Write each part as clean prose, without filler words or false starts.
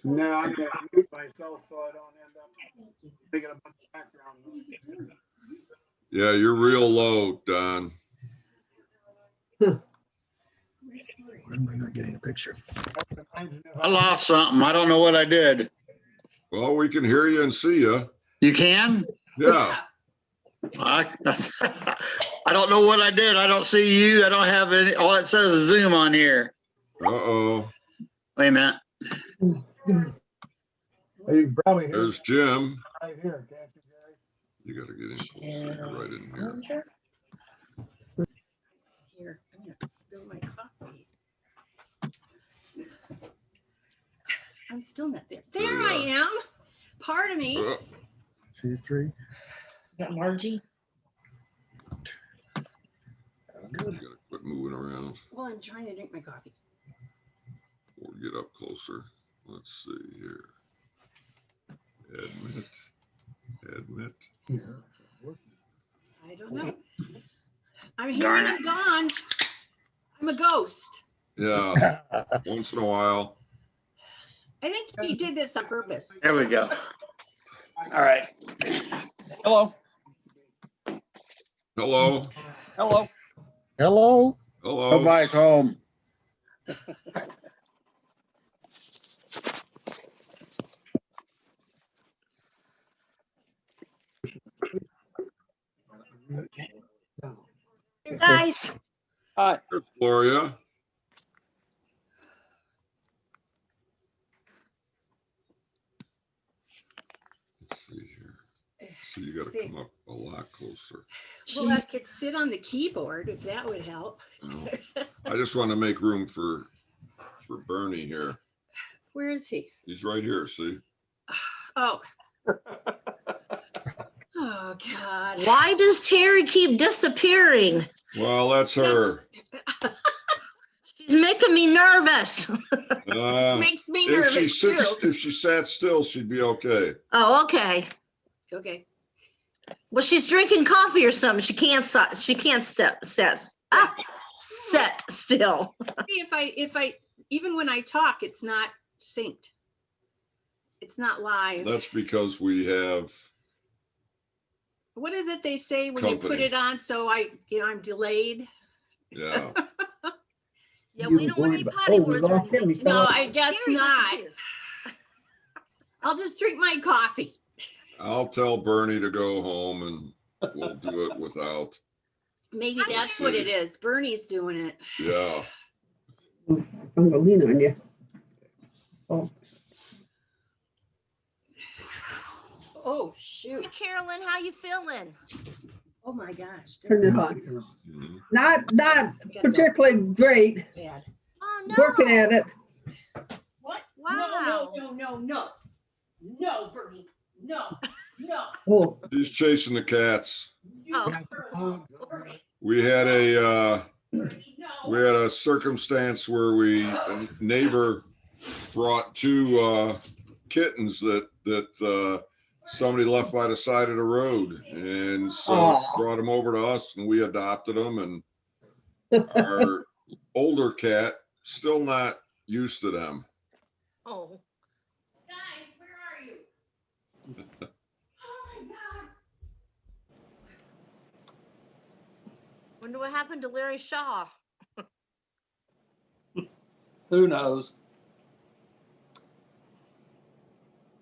No, I'm gonna mute myself so I don't end up making a bunch of background noise. Yeah, you're real low, Don. Why am I not getting a picture? I lost something. I don't know what I did. Well, we can hear you and see you. You can? Yeah. I don't know what I did. I don't see you. I don't have any. All it says is Zoom on here. Uh-oh. Wait a minute. You probably hear There's Jim. right here, can't you, Gary? You got to get in closer. You're right in here. Here, I'm gonna spill my coffee. I'm still not there. There There you I am. Pardon me. 2, 3. Is that Margie? You got to quit moving around Well, I'm trying to drink my coffee. or get up closer. Let's see here. Admit. I don't know. I'm here Darn and gone. I'm a ghost. Yeah. Once in a while. I think he did this on purpose. There we go. All right. Hello. Hello. Hello. Hello. Hello. Nobody's home. Guys, Hi. There's Gloria. Let's see here. So you got to come up a lot closer. Well, I could sit on the keyboard if that would help. No. I just want to make room for Bernie here. Where is he? He's right here. See? Oh. Oh, God. why does Terry keep disappearing? Well, that's her. She's making me nervous. Makes me If she nervous too. sits, if she sat still, she'd be okay. Oh, okay. Okay. Well, she's drinking coffee or something. She can't sit still. See, if I, even when I talk, it's not synced. It's not live. That's because we have. What is it they say when you put Company. it on? So I'm delayed. Yeah. Yeah, we don't want any potty words or anything. No, I guess Terry not. disappeared. I'll just drink my coffee. I'll tell Bernie to go home and we'll do it without. Maybe that's what it is. Bernie's doing it. Yeah. I'm gonna lean on you. Oh, shoot. Hey, Carolyn, how you feeling? Oh, my gosh. Turn it on. Mhm. Not I've gotta go particularly great. bad. Oh, no. Working at it. What? Wow. No, Bernie. No. Oh, She's chasing the cats. Oh. We had a circumstance where a neighbor brought two kittens that somebody left by the side of the road, and so Aw. brought them over to us and we adopted them. And our older cat still not used to them. Oh. Guys, where are you? Oh, my God. Wonder what happened to Larry Shaw. Who knows?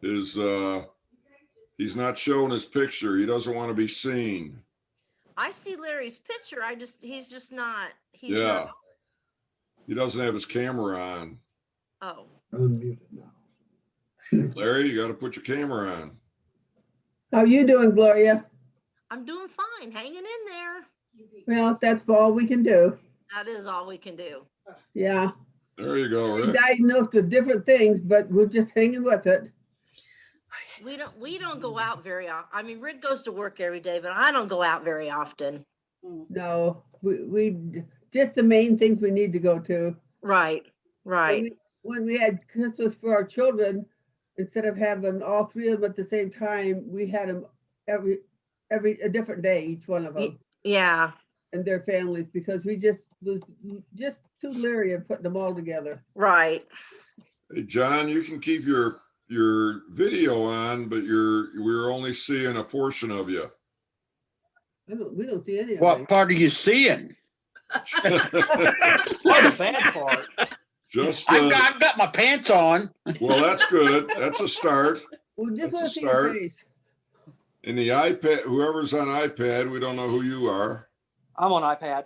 He's not showing his picture. He doesn't want to be seen. I see Larry's picture. He's just not. He's Yeah. not. He doesn't have his camera on. Oh. unmuted now. Larry, you got to put your camera on. How you doing, Gloria? I'm doing fine, hanging in there. Well, that's all we can do. That is all we can do. Yeah. There you go, We're Rick. diagnosed with different things, but we're just hanging with it. We don't go out very often. I mean, Rick goes to work every day, but I don't go out very often. No, we just the main things we need to go to. Right, right. When we had Christmas for our children, instead of having all three of them at the same time, we had them every a different day, each one of them, Yeah, and their families, because we just was just too leery of putting them all together. right. Hey, John, you can keep your video on, but we're only seeing a portion of you. We don't see any of What it. part are you seeing? Oh, the bad part. Just, I've got my pants on. well, that's good. That's a start. We just That's want a to see your start. face. In the iPad, whoever's on iPad, we don't know who you are. I'm on iPad.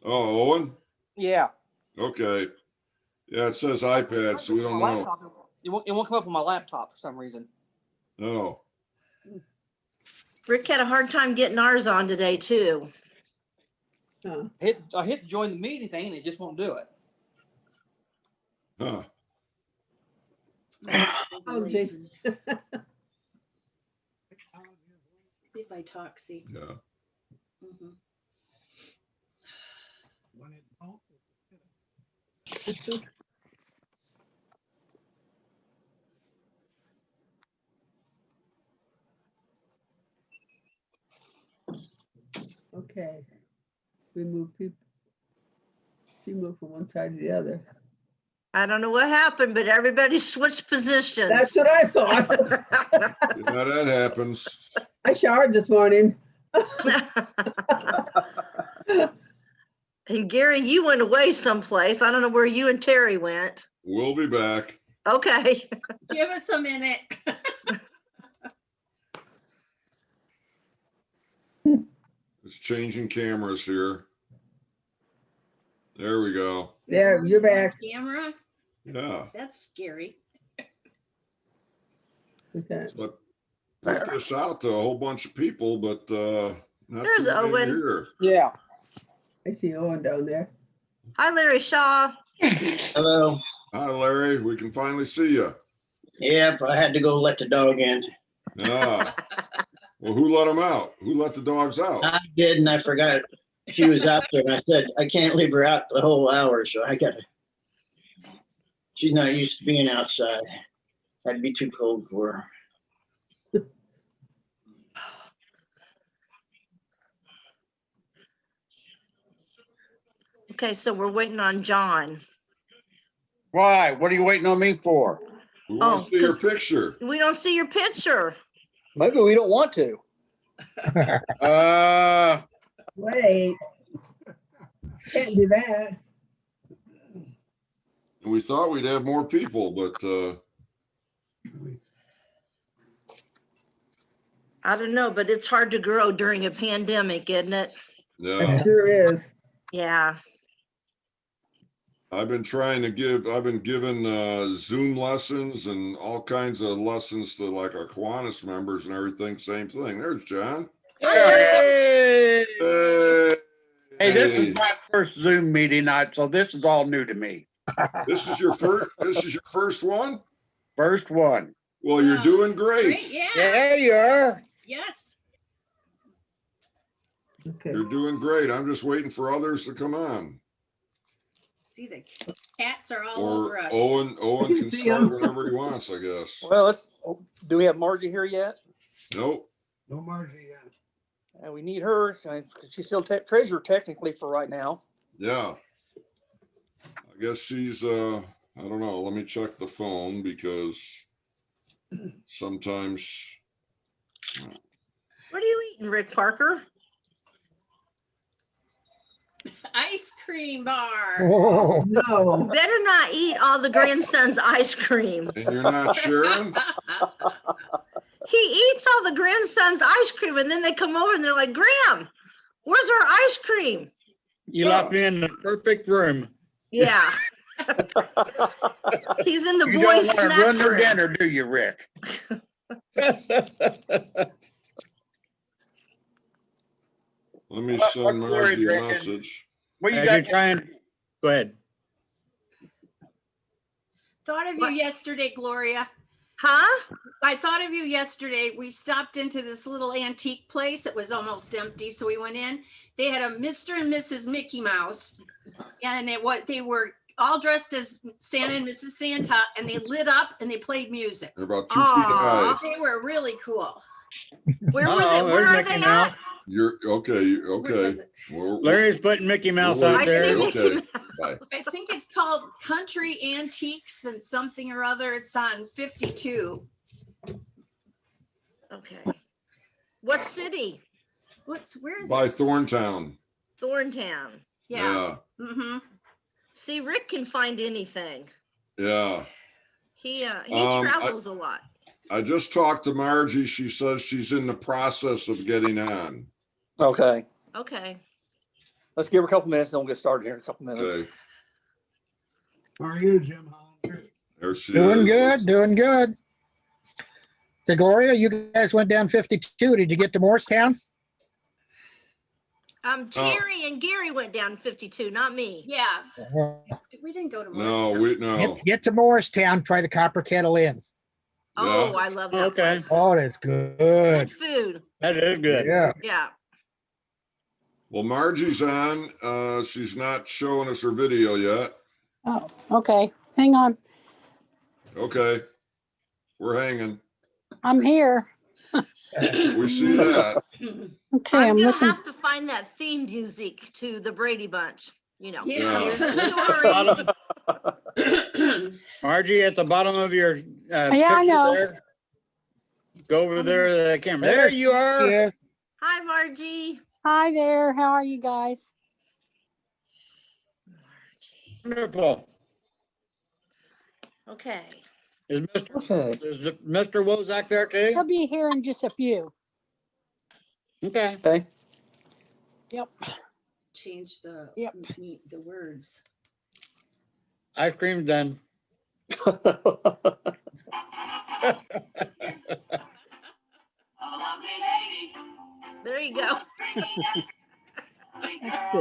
Oh, Owen? Yeah. Okay. Yeah, it says iPad, so we don't My know. laptop, it won't come up on my laptop for some reason. No. Rick had a hard time getting ours on today too. Huh. I hit the join the meeting thing and it just won't do it. Huh. Oh, Jason. If I talk, see. Yeah. Mhm. When it don't, Okay. We move people. She moved from one side to the other. I don't know what happened, but everybody switched positions. That's what I thought. Yeah, that happens. I showered this morning. And Gary, you went away someplace. I don't know where you and Terry went. We'll be back. Okay. Give us a minute. It's changing cameras here. There we go. There, you're back. Camera, Yeah. that's scary. Okay. So I put this out to a whole bunch of people, but not There's too many Owen. here. Yeah. I see Owen down there. Hi, Larry Shaw. Hello. Hi, Larry. We can finally see you. Yep, I had to go let the dog in. Ah. Well, who let them out? Who let the dogs out? I did, and I forgot she was out there. And I said, I can't leave her out the whole hour, so I got to. She's not used to being outside. That'd be too cold for her. Okay, so we're waiting on John. Why? What are you waiting on me for? We want Oh, to see your 'cause- picture. We don't see your picture. Maybe we don't want to. Wait. Can't do that. We thought we'd have more people, but I don't know, but it's hard to grow during a pandemic, isn't it? yeah. It sure is. Yeah. I've been giving Zoom lessons and all kinds of lessons to like our Kiwanis members and everything. Same thing. There's John. Hey, Hey. this is my first Zoom meeting night, so this is all new to me. This is your first one? First one. Well, you're doing Great, great. yeah, There you are. yes. Okay. You're doing great. I'm just waiting for others to come on. See, the cats are all Or over us. Owen can See start him. whenever he wants, I guess. Well, do we have Margie here yet? Nope. no Margie yet. And we need her. She's still treasurer technically for right now. Yeah. I guess she's I don't know. Let me check the phone because sometimes What are you eating, Rick Parker? Ice cream bar. Oh, You no. better not eat all the grandson's ice cream. and you're not sharing? He eats all the grandson's ice cream and then they come over and they're like, Graham, where's our ice cream? You locked me in the perfect room. Yeah. He's in the You boys' don't want to run snack their room. dinner, do you, Rick? Let me What send story, Margie a Rick? message. What you As you're got? trying, go ahead. Thought of you What? yesterday, Gloria. Huh? I thought of you yesterday. We stopped into this little antique place. It was almost empty, so we went in. They had a Mr. and Mrs. Mickey Mouse, and they were all dressed as Santa and Mrs. Santa, and they lit up and they played music. They're about 2 feet Aw. high. They were really cool. Where were Uh-oh, they? Where there's are Mickey they Mouse. at? You're okay. Where Okay. was it? We're- Larry's putting Mickey Mouse We're out I waiting. see there. Mickey Okay. Mouse. Bye. I think it's called Country Antiques and something or other. It's on 52. Okay. What city? Where is By it? Thorntown. Thorntown. Yeah. Yeah. Mm-hmm. See, Rick can find anything. Yeah. He I- travels a lot. I just talked to Margie. She says she's in the process of getting on. Okay, Okay. let's give her a couple minutes and we'll get started here in a couple minutes. Okay. How are you, Jim Hollander? There she Doing is. good, doing good. So Gloria, you guys went down 52. Did you get to Morristown? Terry and Gary went down 52, not me. Yeah. Well, We didn't go to No, Morristown. Get to Morristown, try the Copper Kettle Inn. Oh, Yeah. I love that Okay. place. Oh, that's good. Good food. That is good. Yeah. Yeah. Well, Margie's on. She's not showing us her video yet. Oh, okay. Hang on. Okay. We're hanging. I'm here. We see that. Okay, I'm I'm gonna looking. have to find that theme music to the Brady Bunch. You know. Yeah. Here's the story. Margie, at the bottom of your I picture know. there. Go over there to the camera. There you are. Yes. Hi, Margie. Hi there. How are you guys? Wonderful. Okay. Is Mr. Okay. Is Mr. Wozak there too? He'll be here in just a few. Okay. Okay. Yep. Change the Yep. the words. Ice cream's done. There you go. Let's see.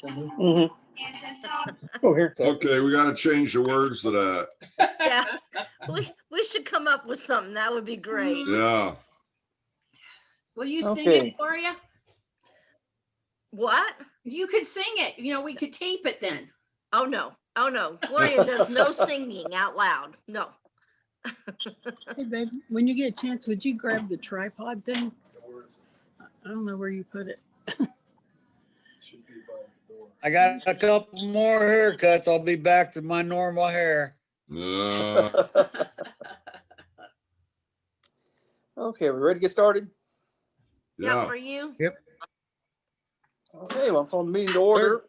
Mhm. Oh, here. Okay, we got to change the words to that. Yeah. We should come up with something. That would be great. Yeah. Will you sing Okay. it, Gloria? What? You could sing it. You know, we could tape it then. Oh no. Oh no. Gloria does no singing out loud. No. Hey, babe, when you get a chance, would you grab the tripod thing? I don't know where you put it. I got a couple more haircuts. I'll be back to my normal hair. Okay, we ready to get started? Yeah. Yeah. For you. Okay, well, I'm calling the meeting to order.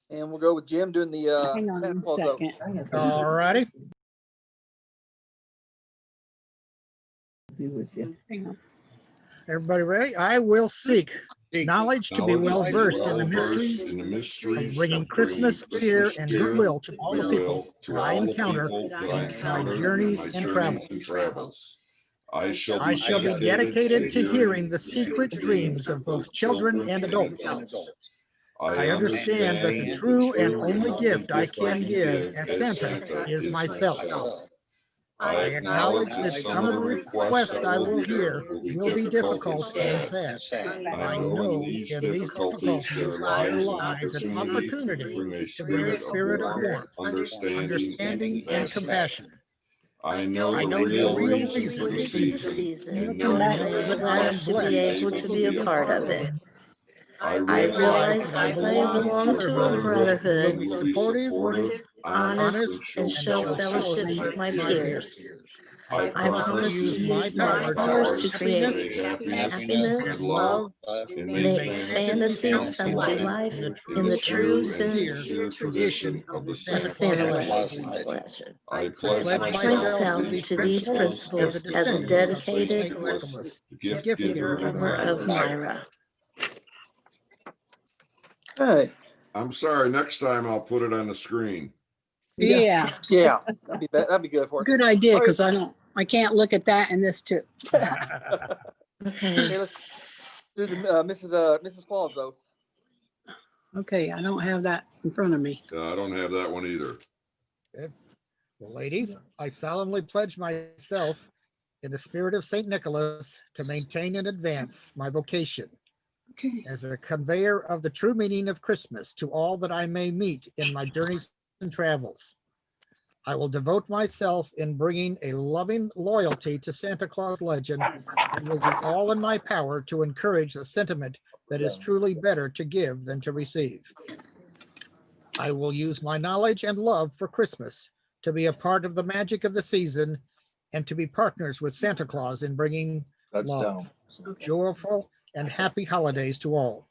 And we'll go with Jim doing the Hang on Santa one Claus oath. second. All righty. Hang on. Everybody ready? I will seek knowledge to be well versed in the well-versed mysteries in the mysteries of bringing of Christmas cheer and cheer goodwill to all the goodwill people to that I all the encounter people that I in encounter my in journeys my and journeys travels. and travels. I shall be dedicated to hearing the secret dreams of both children and adults. I understand that the true and only gift I can give as Santa is myself. I acknowledge that some of the requests I will hear will be difficult and sad. I know in these difficulties there lies an opportunity to bring a spirit of warmth, understanding, and compassion. I know I the know real the reason reason for the This is the season. season. And And knowing I that am I am blessed to be able to be a part of it. I I realize realize that I belong to a brotherhood, will be supportive, honest, and show fellowship with my peers. I I promise to use my powers to create happiness, love, and make fantasies come to life in the true sense tradition of the of Santa Claus Santa Claus. I pledge Myself to these principles as a dedicated gift giver member of Myra. Okay. I'm sorry, next time I'll put it on the screen. Yeah, Yeah, that'd be good for us. Good idea, All right. because I can't look at that and this too. Okay. let's do the Mrs. Claus oath. Okay, I don't have that in front of me. I don't have that one either. Well, ladies, I solemnly pledge myself in the spirit of St. Nicholas to maintain and advance my vocation Okay. as a conveyor of the true meaning of Christmas to all that I may meet in my journeys and travels. I will devote myself in bringing a loving loyalty to Santa Claus legend and will do all in my power to encourage the sentiment that is truly better to give than to receive. I will use my knowledge and love for Christmas to be a part of the magic of the season and to be partners with Santa Claus in bringing love, joyful, and happy holidays to all.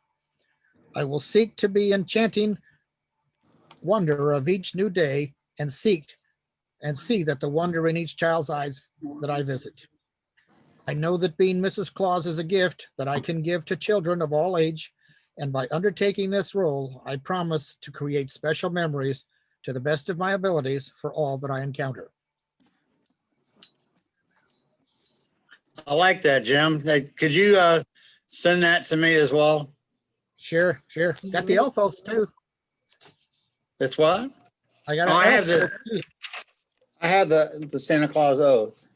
I will seek to be enchanting wonder of each new day and see that the wonder in each child's eyes that I visit. I know that being Mrs. Claus is a gift that I can give to children of all age, and by undertaking this role, I promise to create special memories to the best of my abilities for all that I encounter. I like that, Jim. Hey, could you send that to me as well? Sure. Got the elf oath too. It's what? I got. Oh, I have the Santa Claus oath.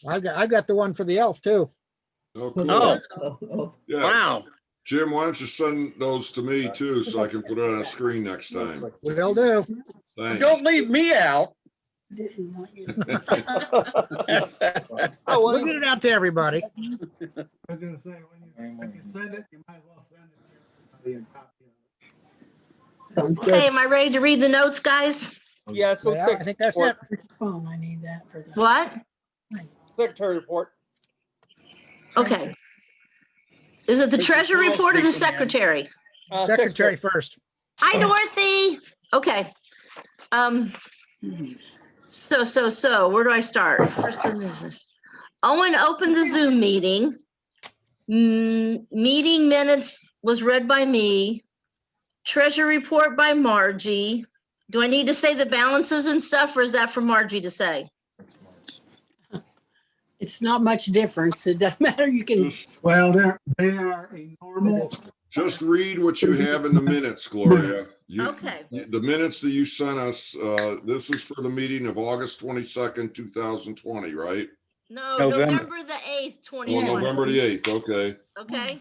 I've got the one for the elf too. Oh, cool. Oh. Yeah. Wow. Jim, why don't you send those to me too, so I can put it on a screen next time? Will do. Thanks. Don't leave me out. Didn't want you. We'll get it out to everybody. I was gonna say, when you send it, you might as well send it to everybody and copy it. Okay, am I ready to read the notes, guys? Yeah, let's go Yeah, I secretary think that's report. it. Phone, I need that for the. What? Secretary report. Okay. Is it the treasurer report or the secretary? Secretary first. Hi, Dorothy. Okay. So, where do I start? First in business. Owen opened the Zoom meeting. Meeting minutes was read by me. Treasurer report by Margie. Do I need to say the balances and stuff, or is that for Margie to say? It's not much difference. It doesn't matter. You can. Well, they are a normal. Just read what you have in the minutes, Gloria. Okay. The minutes that you sent us, this is for the meeting of August 22nd, 2020, right? No, November. November the 8th, Oh, 2020. November the 8th, okay. Okay.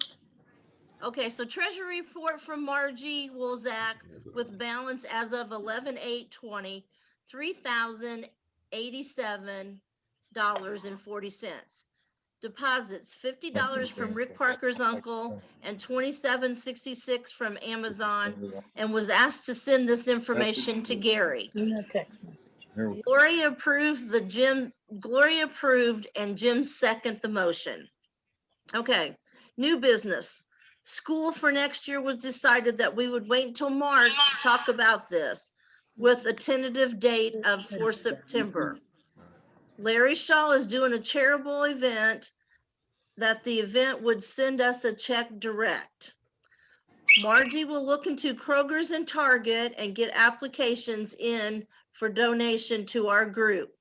Okay, so treasury report from Margie Wolzak with balance as of 11/8/20, $3,087.40. Deposits, $50 from Rick Parker's uncle and $27.66 from Amazon, and was asked to send this information to Gary. Gloria approved and Jim seconded the motion. Okay, new business. School for next year was decided that we would wait until March to talk about this with a tentative date for September. Larry Shaw is doing a charitable event that the event would send us a check direct. Margie will look into Kroger's and Target and get applications in for donation to our group.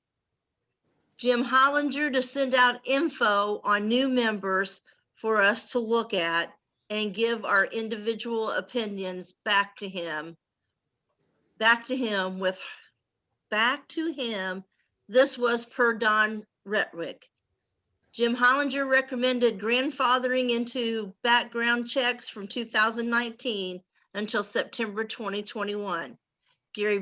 Jim Hollinger to send out info on new members for us to look at and give our individual opinions back to him. This was per Don Retwick. Jim Hollinger recommended grandfathering into background checks from 2019 until September 2021. Gary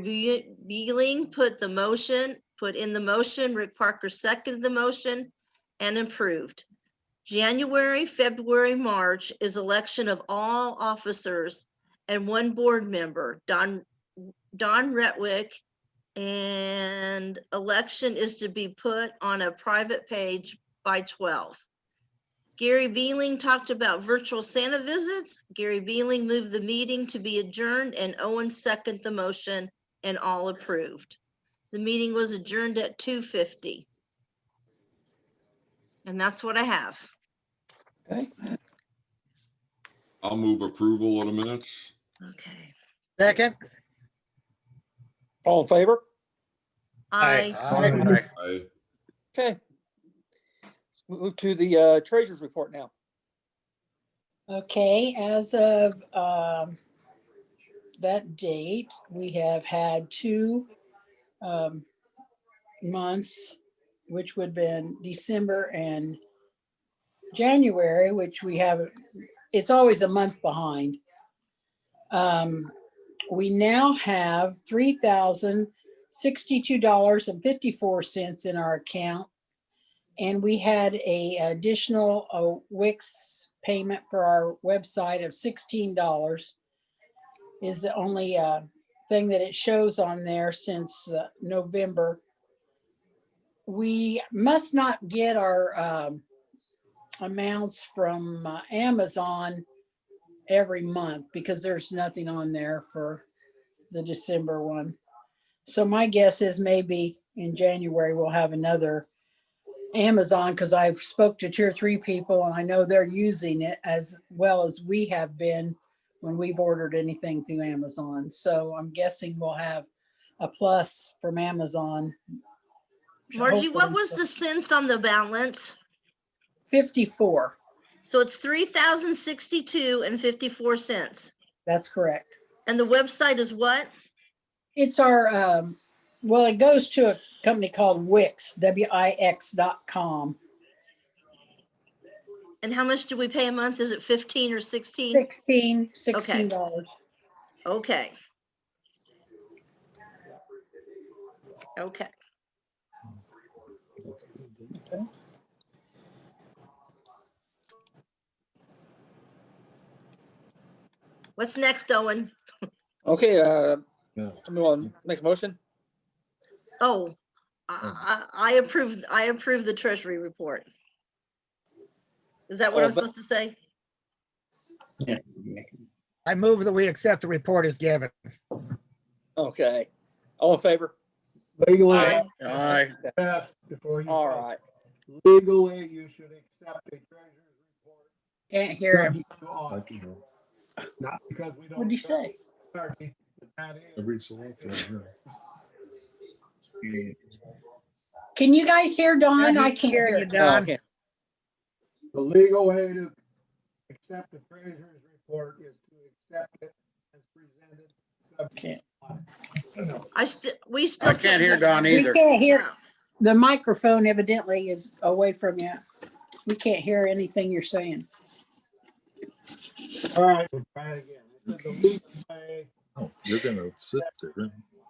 Beeling put in the motion, Rick Parker seconded the motion and approved. January, February, March is election of all officers and one board member, Don Retwick, and election is to be put on a private page by 12. Gary Beeling talked about virtual Santa visits. Gary Beeling moved the meeting to be adjourned and Owen seconded the motion and all approved. The meeting was adjourned at 2:50. And that's what I have. Okay. I'll move approval of the minutes. Okay. Second. All in favor? Aye. I Okay. Let's move to the treasurer's report now. Okay, as of that date, we have had 2 months, which would have been December and January, which we have, it's always a month behind. We now have $3,000 $62.54 in our account. And we had a additional Wix payment for our website of $16 is the only thing that it shows on there since November. We must not get our amounts from Amazon every month because there's nothing on there for the December one. So my guess is maybe in January we'll have another Amazon, because I've spoke to 2 or 3 people and I know they're using it as well as we have been when we've ordered anything through Amazon. So I'm guessing we'll have a plus from Amazon. Margie, what Hopefully. was the cents on the balance? 54. So it's 3,062.54. That's correct. And the website is what? It's our, well, it goes to a company called Wix, Wix.com. And how much do we pay a month? Is it 15 or 16? $16. Okay. Okay. What's next, Owen? Okay, somebody want to make a motion? Oh, I approve the treasury report. Is that what I'm supposed to say? Yeah. I move that we accept the report as given. Okay, all in favor? Legally, Aye. best before you. All vote. right. Legally, you should accept a treasurer's report. Can't hear him. subject to audit. Not because we don't. What'd he say? Authority, but that is. Every so often, Can you guys hear Dawn? I can't hear you, you. Don. Okay. The legal way to accept the treasurer's report is to accept it as presented. subject to audit. We still. I can't hear Don We either. can't hear. The microphone evidently is away from you. We can't hear anything you're saying. All right, we'll try it again. It said the legal way. oh, you're gonna sit there.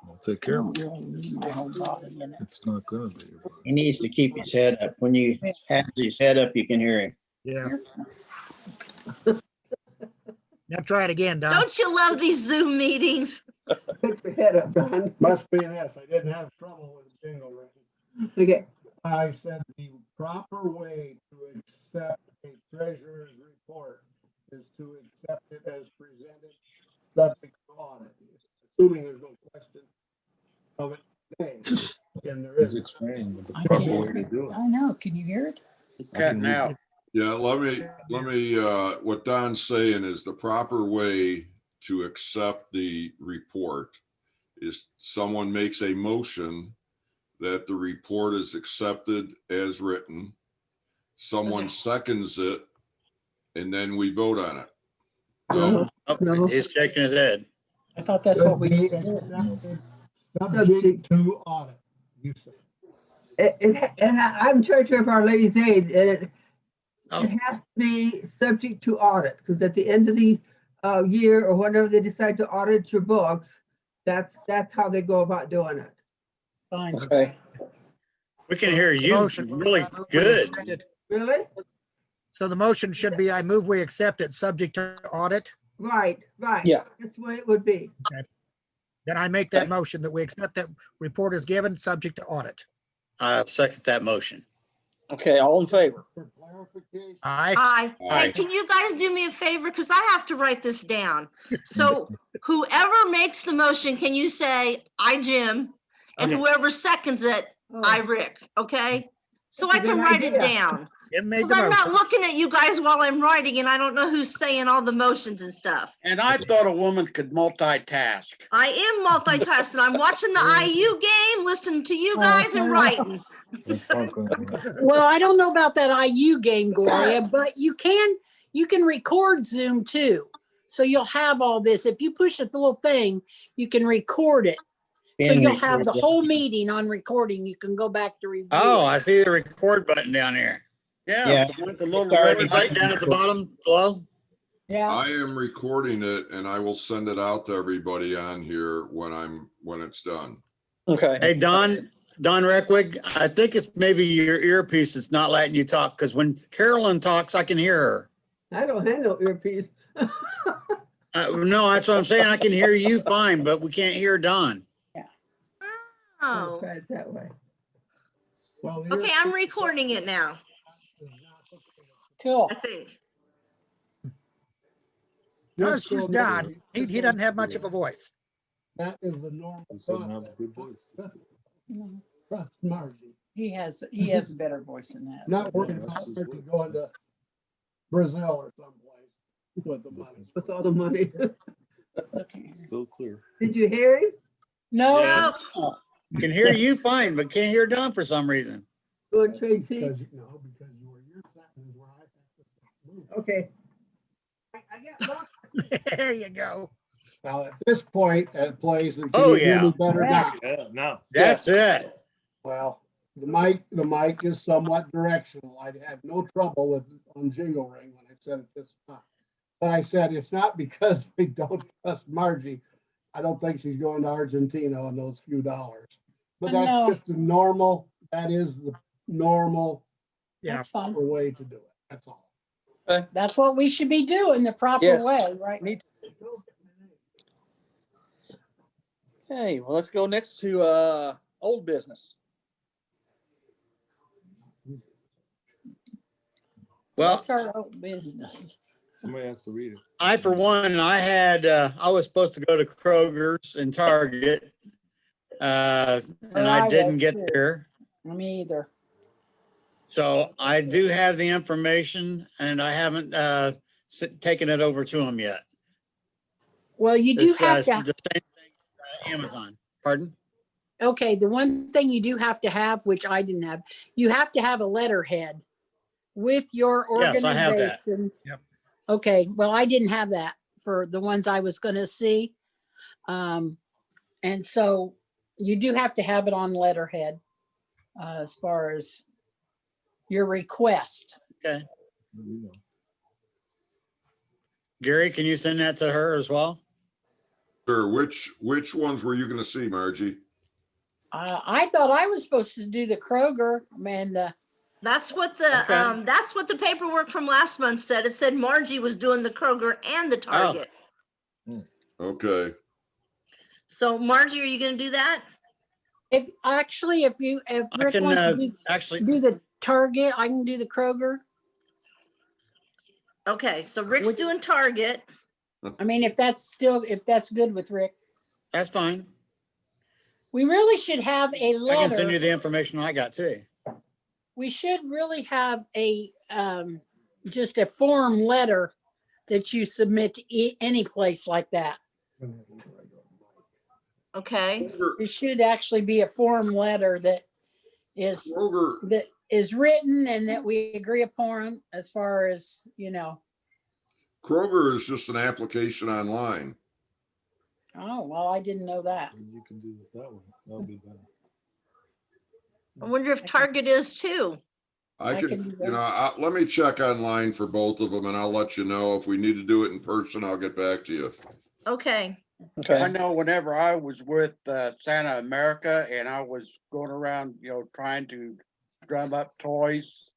I'll take care of it. Really need my whole body in it. It's not gonna be. He needs to keep his head up. When you have his head up, you can hear him. Yeah. Now try it again, Don. Don't you love these Zoom meetings? Put your head up, Don. Must be this. I didn't have trouble with the jingle ring. Okay. I said the proper way to accept a treasurer's report is to accept it as presented, subject to audit. Assuming there's no question of it today. And there He's is. explaining the I proper can't way to do it. I know. Can you hear it? Cutting out. Yeah, let me, what Don's saying is the proper way to accept the report is someone makes a motion that the report is accepted as written. Someone seconds it, and then we vote on it. No? Oh, he's shaking his head. I thought that's what we Should be used to do. accepted, subject to audit, you said. I'm treasurer of Our Lady's Aid, and Oh. it has to be subject to audit, because at the end of the year or whenever they decide to audit your books, that's how they go about doing it. Fine. Okay. We can hear you Motion. really I move we good. accept it. Really? So the motion should be, I move we accept it subject to audit. Right. Yeah. That's the way it would be. Then I make that motion that we accept that report is given, subject to audit. I'll second that motion. Okay, all in favor? For clarification, Aye. Aye. Aye. Hey, can you guys do me a favor? Because I have to write this down. So whoever makes the motion, can you say, I, Jim? And Okay. whoever seconds it, I, Oh, Rick, okay? So That's I a can good write it idea. down. Jim made Because the I'm not motion. looking at you guys while I'm writing and I don't know who's saying all the motions and stuff. And I thought a woman could multitask. I am multitasking. I'm watching the IU game, listening to you guys and writing. It's not gonna be. Well, I don't know about that IU game, Gloria, but you can record Zoom too. So you'll have all this. If you push a little thing, you can record it. So Can you'll have record the it. whole meeting on recording. You can go back to review. Oh, it. I see the record button down here. Yeah. Yeah. With the little It's already red Right button. down at the bottom below. Yeah. I am recording it and I will send it out to everybody on here when it's done. Okay. Hey, Don Reckwick, I think it's maybe your earpiece is not letting you talk, because when Carolyn talks, I can hear her. I don't have no earpiece. No, that's what I'm saying. I can hear you fine, but we can't hear Don. Oh, Try it that way. Well, the okay, I'm recording it now, Cool. I think. That's Just so just that Don. He doesn't have much of a voice. that is the normal He said have a process. good voice. Trust Margie. He has a better voice than that. Not worried that's about his Margie voice. going to Brazil or someplace with the money. With all the money. Okay. Still clear. Did you hear him? No. No, Can hear you fine, but can't hear Don for some reason. Go and trade seats. Because, no, because you were your sentence where I have to move. Okay. I got lost. There you go. Now, at this point, at place, and Oh, can you hear me better now? Yeah, now. That's it. Well, the mic is somewhat directional. I had no trouble with on Jingle Ring when I said it this time. But I said it's not because we don't trust Margie. I don't think she's going to Argentina on those few dollars. But that's No. just the normal, that is the normal Yeah. That's fine. way to do it. That's all. That's what we should be doing the proper Yes. way, right? Okay, well, let's go next to old business. Well, What's our old business? Somebody has to read it. I, for one, I was supposed to go to Kroger's and Target. And I didn't was get too. there. Me either. So I do have the information and I haven't taken it over to them yet. Well, you do It's, have to. the same thing, Amazon. Pardon? Okay, the one thing you do have to have, which I didn't have, you have to have a letterhead with your Yes, I have that. organization. Yep. Okay, well, I didn't have that for the ones I was going to see. And so you do have to have it on letterhead as far as your request. Okay. Gary, can you send that to her as well? Sure. Which ones were you going to see, Margie? I thought I was supposed to do the Kroger, man. that's what the paperwork from last month said. It said Margie was doing the Kroger and the Target. Okay. So Margie, are you gonna do that? If Rick can, wants to actually do the Target, I can do the Kroger. Okay, so Rick's doing Target. I mean, if that's good with Rick. That's fine. We really should have a I can send you letter. the information I got too. We should really have a, just a form letter that you submit to any place like that. Okay. It should actually be a form letter that is written and that we agree upon as far as, Kroger is just an application online. Oh, well, I didn't know that. You can do it that way. That'll be better. I wonder if Target is too. I can let me check online for both of them and I'll let you know. If we need to do it in person, I'll get back to you. Okay. I know whenever I was with Santa America and I was going around, trying to drum up toys,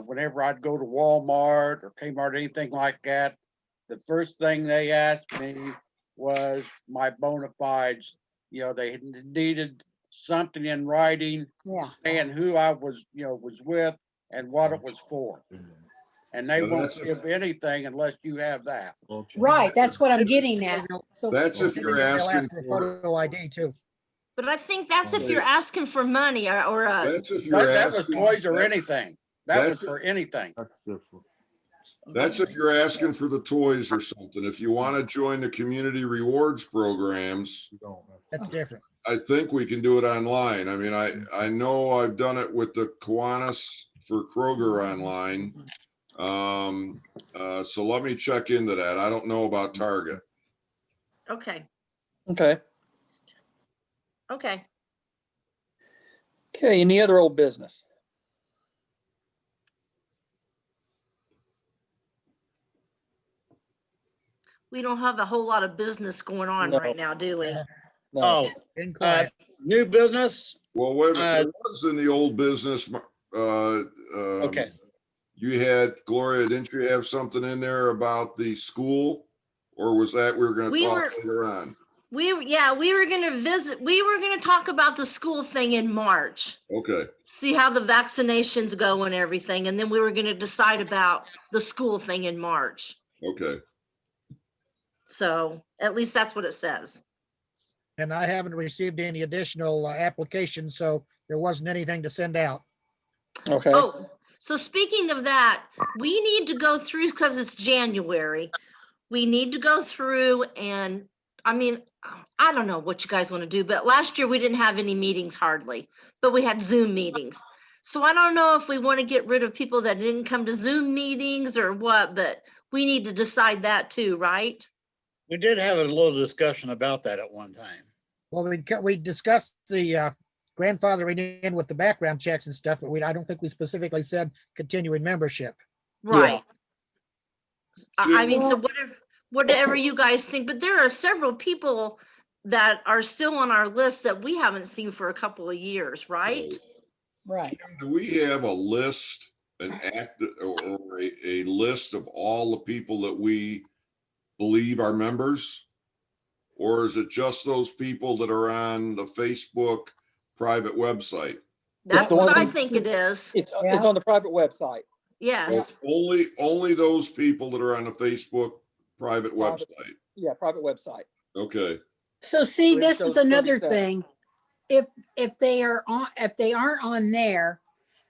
whenever I'd go to Walmart or Kmart, anything like that, the first thing they asked me was my bona fides. They needed something in writing saying who I was, was with and what it was for. And they won't give anything unless you have that. Right, that's what I'm getting at. So That's if you're asking for photo ID too. But I think that's if you're asking for money or that's if you're that was asking toys or anything. That was for anything. That's different. That's if you're asking for the toys or something. If you want to join the community rewards programs, That's different. I think we can do it online. I mean, I know I've done it with the Kiwanis for Kroger online. So let me check into that. I don't know about Target. Okay. Okay. Okay. Okay, any other old business? We don't have a whole lot of business going on No. right now, do we? No. Oh, Been quiet. new business. Well, wait a minute, there was in the old business, Okay. you had, Gloria, didn't you have something in there about the school? Or was that we were gonna We talk were- later on? we were gonna talk about the school thing in March. Okay, See how the vaccinations go and everything, and then we were gonna decide about the school thing in March. okay. So at least that's what it says. And I haven't received any additional applications, so there wasn't anything to send out. Okay. Oh, so speaking of that, we need to go through, because it's January, we need to go through and, I mean, I don't know what you guys want to do, but last year we didn't have any meetings hardly, but we had Zoom meetings. So I don't know if we want to get rid of people that didn't come to Zoom meetings or what, but we need to decide that too, right? We did have a little discussion about that at one time. Well, we discussed the grandfathering in with the background checks and stuff, but I don't think we specifically said continuing membership. Right. I mean, so Well- whatever you guys think, but there are several people that are still on our list that we haven't seen for a couple of years, right? Right. Do we have a list, an act, or a list of all the people that we believe are members? Or is it just those people that are on the Facebook private website? That's the what one I that- think it is. It's Yeah. on the private website. Yes. Only those people that are on the Facebook private website. Yeah, private website. Okay, So see, It this shows is another 37. thing. If they aren't on there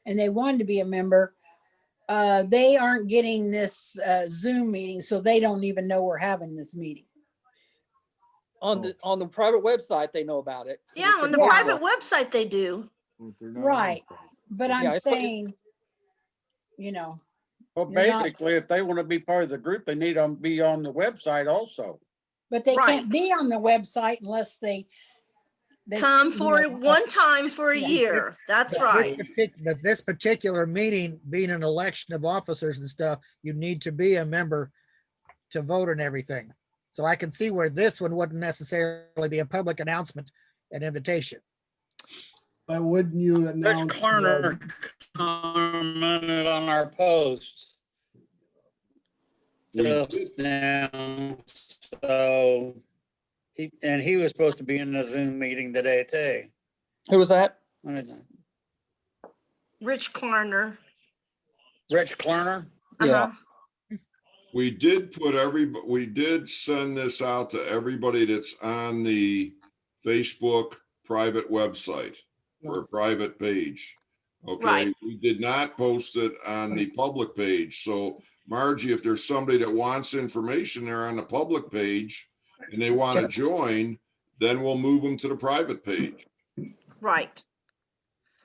and they wanted to be a member, they aren't getting this Zoom meeting, so they don't even know we're having this meeting. On the private website, they know about it. Yeah, on the Yeah. private website they do. Right. But Yeah, I'm it's- saying, you know, Well, You're not- basically, if they want to be part of the group, they need to be on the website also. but they Right. can't be on the website unless they Come you for know, one time for a Yeah. year. That's But right. But this particular meeting, being an election of officers and stuff, you need to be a member to vote and everything. So I can see where this one wouldn't necessarily be a public announcement and invitation. But wouldn't you Rich announce? Klarner commented on our posts We just now. So he was supposed to be in the Zoom meeting today too. Who was that? Rich Klarner. Rich Klarner? Uh-huh. we did we did send this out to everybody that's on the Facebook private website or private page. Okay, Right. we did not post it on the public page. So Margie, if there's somebody that wants information there on the public page and they want to join, then we'll move them to the private page. Right.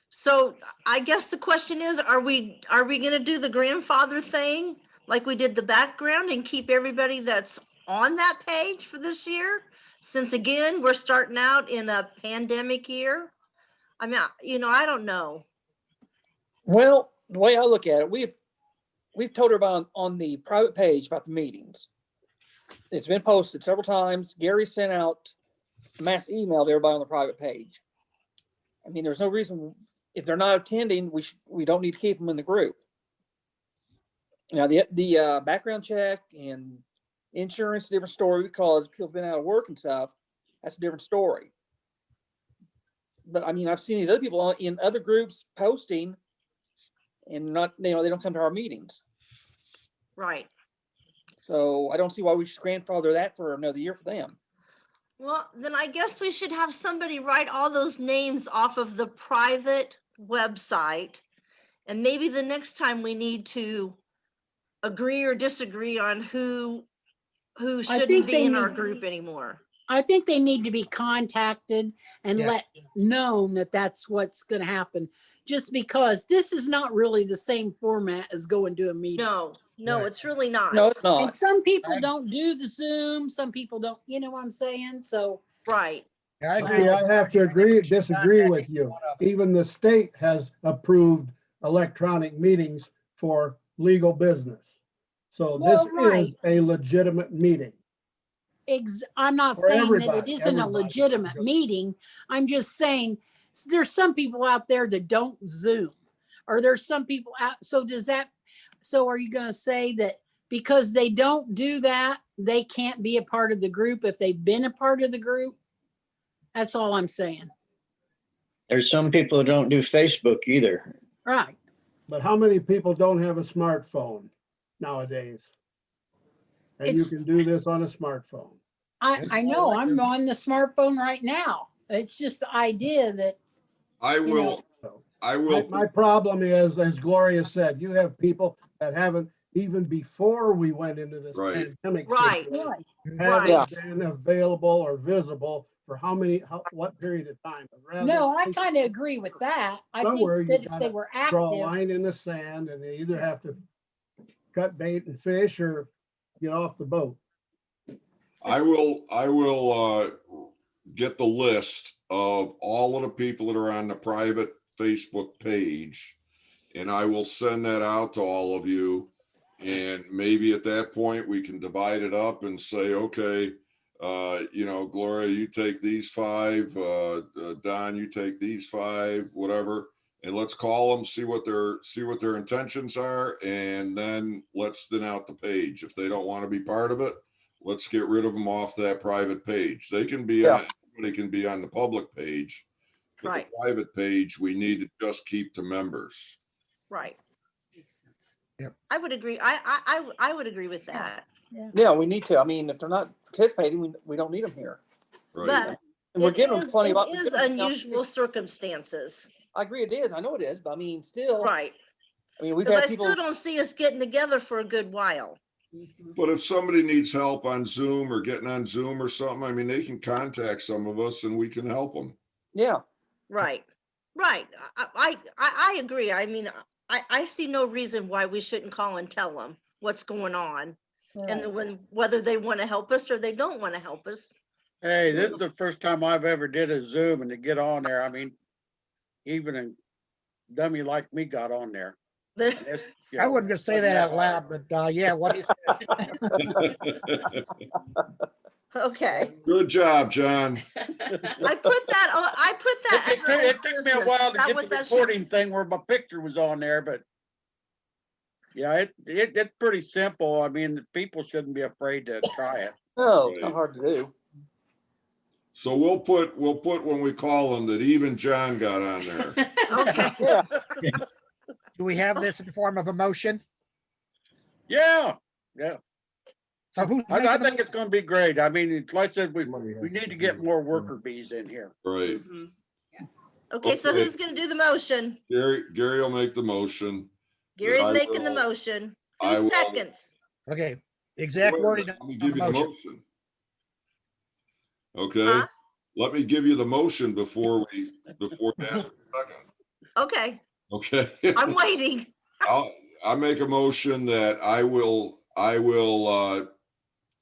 So I guess the question is, are we gonna do the grandfather thing like we did the background and keep everybody that's on that page for this year? Since again, we're starting out in a pandemic year. I mean, I don't know. Well, the way I look at it, we've told everybody on the private page about the meetings. It's been posted several times. Gary sent out a mass email to everybody on the private page. I mean, there's no reason, if they're not attending, we don't need to keep them in the group. Now, the background check and insurance, different story, because people have been out of work and stuff. That's a different story. But I mean, I've seen these other people in other groups posting and they don't come to our meetings. Right. So I don't see why we should grandfather that for another year for them. Well, then I guess we should have somebody write all those names off of the private website. And maybe the next time we need to agree or disagree on who shouldn't think be they in our need- group anymore. I think they need to be contacted and Yes. let known that that's what's going to happen. Just because this is not really the same format as going to a meeting. No, Right. it's really not. No, it's And not. some people don't do the Zoom, some people don't, you know what I'm saying? So, Right. I See, agree. I have to disagree with you. Even the state has approved electronic meetings for legal business. So this Well, right. is a legitimate meeting. I'm not For saying that it everybody, isn't a everybody. legitimate meeting. I'm just saying there's some people out there that don't Zoom, or there's some people out. So so are you going to say that because they don't do that, they can't be a part of the group if they've been a part of the group? That's all I'm saying. There's some people who don't do Facebook either. Right. But how many people don't have a smartphone nowadays? And you It's, can do this on a smartphone. I know I'm on the smartphone right now. It's just the idea that, I you will, know, My problem is, as Gloria said, you have people that haven't, even before we went into this Right. pandemic Right. situation, Right. haven't been available or visible for what period of time? But rather, no, I kind of agree with that. I think somewhere you that if they gotta were draw a active, line in the sand, and they either have to cut bait and fish or get off the boat. I will get the list of all of the people that are on the private Facebook page, and I will send that out to all of you. And maybe at that point we can divide it up and say, okay, Gloria, you take these 5, Don, you take these 5, whatever, and let's call them, see what their intentions are, and then let's thin out the page. If they don't want to be part of it, let's get rid of them off that private page. They can be on the public page, but Right. the private page, we need to just keep to members. Right. Yep. I would agree. I would agree with that. Yeah, we need to. I mean, if they're not participating, we don't need them here. Right. But And we're it giving them plenty of. is unusual circumstances. I agree, it is. I know it is, but I mean, still. Right. I mean, we've Because had I people. still don't see us getting together for a good while. But if somebody needs help on Zoom or getting on Zoom or something, I mean, they can contact some of us and we can help them. Yeah. Right. Right. I agree. I mean, I see no reason why we shouldn't call and tell them what's going on. And then whether they want to help us or they don't want to help us. Hey, this is the first time I've ever did a Zoom and to get on there. I mean, even a dummy like me got on there. I wasn't gonna say that out loud, but yeah, what is Okay. Good job, John. I put that. It took me a while to That get was the that recording thing where my picture was on there, but yeah, it's pretty simple. I mean, people shouldn't be afraid to try it. No, it's not hard to do. So we'll put when we call them that even John got on there. Okay. Yeah. Do we have this in the form of a motion? Yeah. So who's I making think it's going to be great. I mean, like I said, we need to get more worker bees in here. Right. Okay, so Okay. who's gonna do the motion? Gary will make the motion. Gary's I making the will- motion. I Two will- seconds. Okay, exact Wait a wording minute, Let me of give the you the motion. motion. Okay. Huh? Let me give you the motion before you ask for a second. Okay, Okay. I'm waiting. I make a motion that I will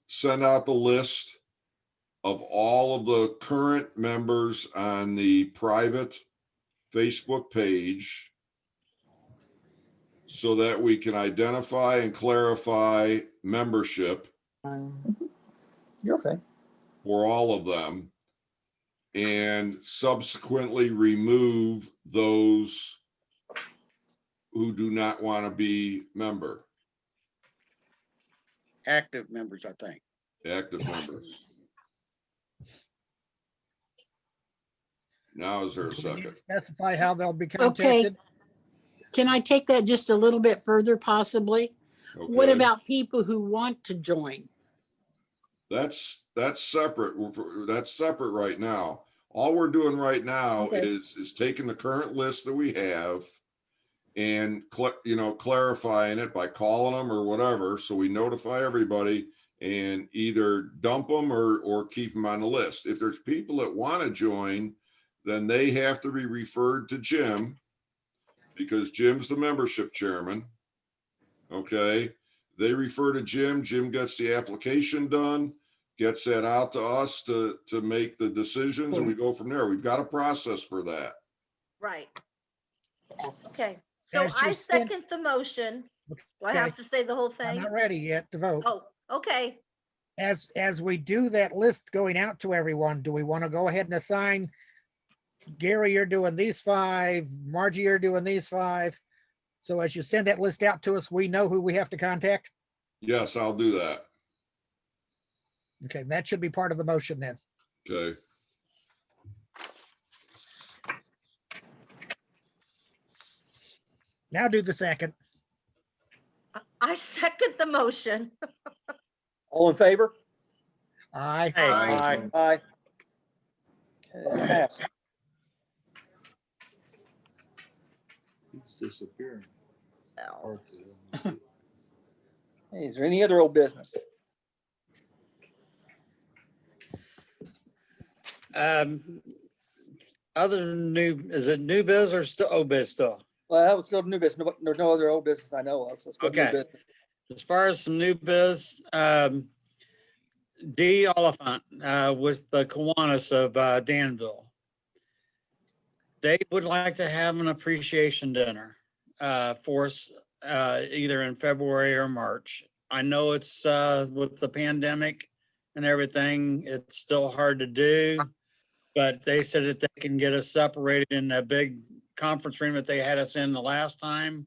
send out the list of all of the current members on the private Facebook page so that we can identify and clarify membership You're okay. for all of them, and subsequently remove those who do not want to be member, Active members, I think. active members. Now is there a second? Specify how they'll be Okay. contacted. Can I take that just a little bit further possibly? What Okay. about people who want to join? That's separate. That's separate right now. All we're doing right now Okay. is taking the current list that we have and clarifying it by calling them or whatever. So we notify everybody and either dump them or keep them on the list. If there's people that want to join, then they have to be referred to Jim because Jim's the membership chairman. Okay. They refer to Jim. Jim gets the application done, gets that out to us to make the decisions, and we go from there. We've got a process for that. Right. Okay, so As you I said- second the motion. Do I have Okay. to say the whole I'm thing? not ready yet to vote. Oh, okay. as we do that list going out to everyone, do we want to go ahead and assign Gary, you're doing these 5, Margie, you're doing these 5. So as you send that list out to us, we know who we have to contact. Yes, I'll do that. Okay, that should be part of the motion then. Okay. Now do the second. I second the motion. All in favor? Aye. Aye. Aye. Okay, pass. It's disappearing. Oh. Parts of it. Hey, is there any other old business? Other than new, is it new biz or still old biz still? Well, let's go to new business. There's no other old business I know of. So let's go to new Okay. business. As far as some new biz, D. Oliphant, with the Kiwanis of Danville. They would like to have an appreciation dinner for us, either in February or March. I know it's with the pandemic and everything, it's still hard to do, but they said that they can get us separated in a big conference room that they had us in the last time.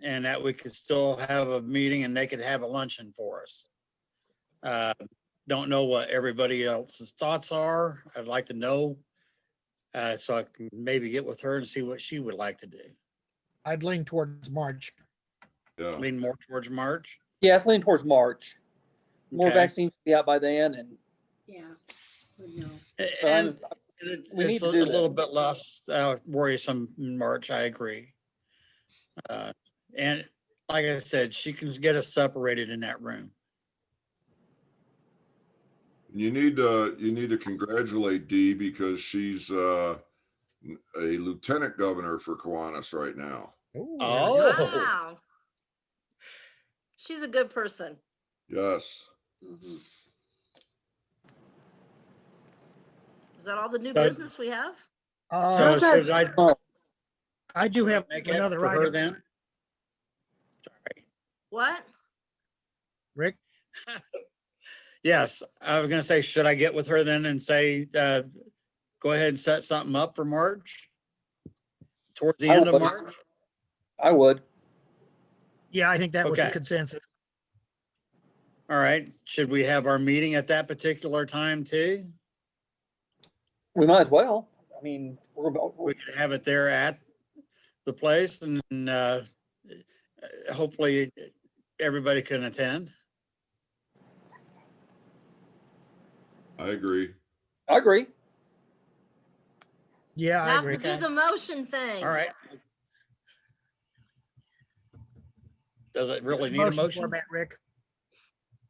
And that we could still have a meeting and they could have a luncheon for us. Don't know what everybody else's thoughts are. I'd like to know. So I can maybe get with her and see what she would like to do. I'd lean towards March. Yeah. Lean more towards March. Yeah, it's leaning towards March. More Okay. vaccines will be out by then, and Yeah. Would know. And we need it's to a do that. little bit less worrisome in March. I agree. And like I said, she can get us separated in that room. You need to congratulate Dee because she's a lieutenant governor for Kiwanis right now. Ooh, Oh. Wow. She's a good person. Yes. Is that all the new So- business we have? So should I I do have make it another for her item. then? Sorry. What? Rick, Yes, I was gonna say, should I get with her then and say, go ahead and set something up for March? Towards the I end of would. March? I would. yeah, I think that was the Okay. consensus. All right, should we have our meeting at that particular time too? We might as well. I mean, We could have it there at the place and hopefully everybody can attend. I agree. I agree. Yeah, I Have agree. to do the motion thing. All right. Does it really need a motion? format, Rick.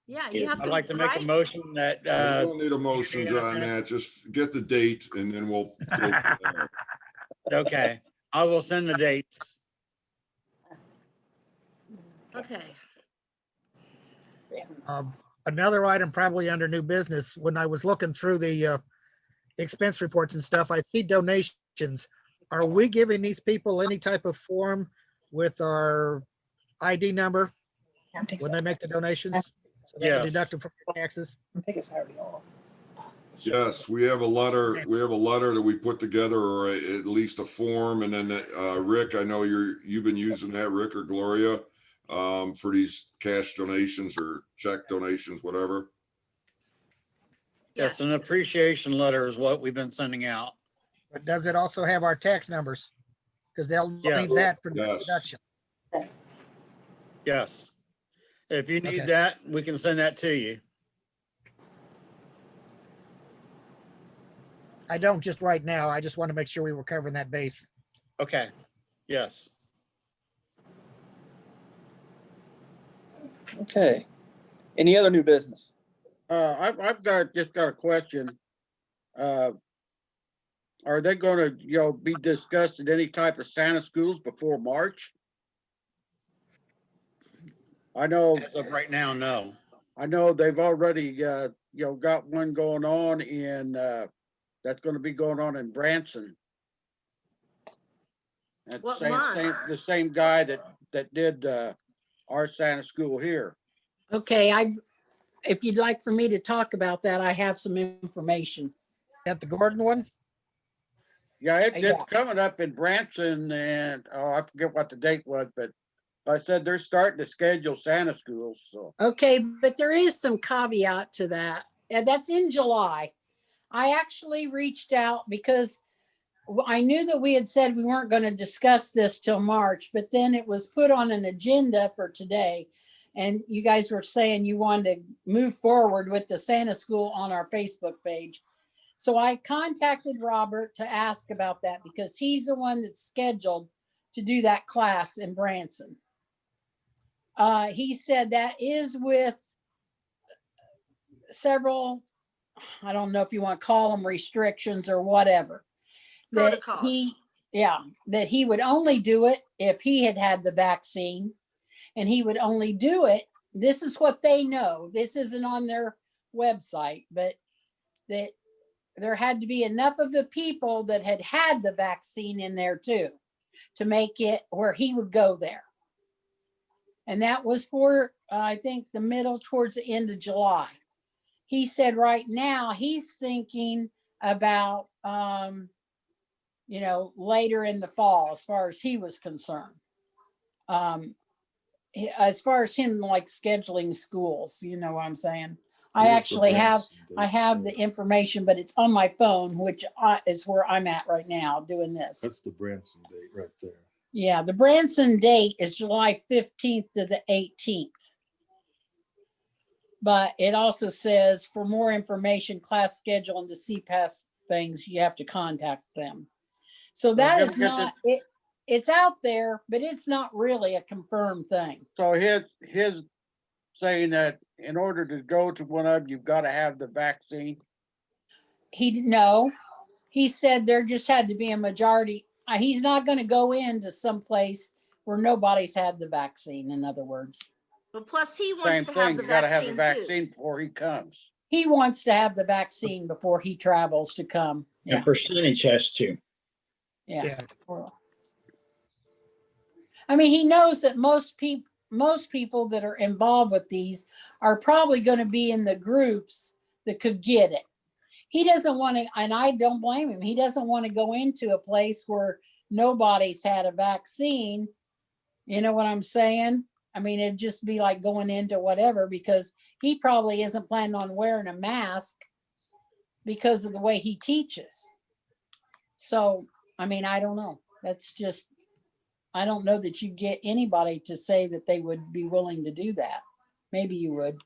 Yeah, you have to. I'd like to make a right? motion that, We don't need emotions on that. Just get the date and then we'll go from there. okay, I will send the dates. Okay. Another item probably under new business, when I was looking through the expense reports and stuff, I see donations. Are we giving these people any type of form with our ID number when they make the donations? So they can Yes. deduct them from their taxes? Yes, we have a letter. We have a letter that we put together, or at least a form, and then Rick, I know you've been using that, Rick or Gloria, for these cash donations or check donations, whatever. Yes, an appreciation letter is what we've been sending out. But does it also have our tax numbers? Because they'll Yes. need that for the Yes. deduction. Yes. If you need Okay. that, we can send that to you. I don't just right now. I just want to make sure we were covering that base. Okay, yes. Okay. Any other new business? I've just got a question. Are they gonna, be discussed in any type of Santa schools before March? I know, As of right now, no. they've already, got one going on in, that's gonna be going on in Branson. And What same, month? the same guy that did, our Santa school here. Okay, if you'd like for me to talk about that, I have some information. At the Gordon one? Yeah, it's Yeah. coming up in Branson and, oh, I forget what the date was, but I said they're starting to schedule Santa schools, so. Okay, but there is some caveat to that. And that's in July. I actually reached out because I knew that we had said we weren't going to discuss this till March, but then it was put on an agenda for today. And you guys were saying you wanted to move forward with the Santa school on our Facebook page. So I contacted Robert to ask about that because he's the one that's scheduled to do that class in Branson. He said that is with several, I don't know if you want to call them restrictions or whatever. That Protocols. that he would only do it if he had had the vaccine, and he would only do it. This is what they know. This isn't on their website, but that there had to be enough of the people that had had the vaccine in there too, to make it where he would go there. And that was for, I think, the middle towards the end of July. He said right now he's thinking about, later in the fall, as far as he was concerned. As far as him like scheduling schools, you know what I'm saying? I actually have the information, but it's on my phone, which is where I'm at right now doing this. That's the Branson date right there. Yeah, the Branson date is July 15th to the 18th. But it also says for more information, class schedule, and to see past things, you have to contact them. So that is not it. It's out there, but it's not really a confirmed thing. So his saying that in order to go to one of them, you've got to have the vaccine. He didn't know. He said there just had to be a majority. He's not going to go into some place where nobody's had the vaccine, in other words. But plus he Same wants to have thing, the you gotta have the vaccine too. vaccine before he comes. He wants to have the vaccine before he travels to come. And Yeah. percentage has to. Yeah. I mean, he knows that most people that are involved with these are probably going to be in the groups that could get it. He doesn't want to, and I don't blame him. He doesn't want to go into a place where nobody's had a vaccine. You know what I'm saying? I mean, it'd just be like going into whatever, because he probably isn't planning on wearing a mask because of the way he teaches. So, I mean, I don't know. That's just, I don't know that you get anybody to say that they would be willing to do that. Maybe you would.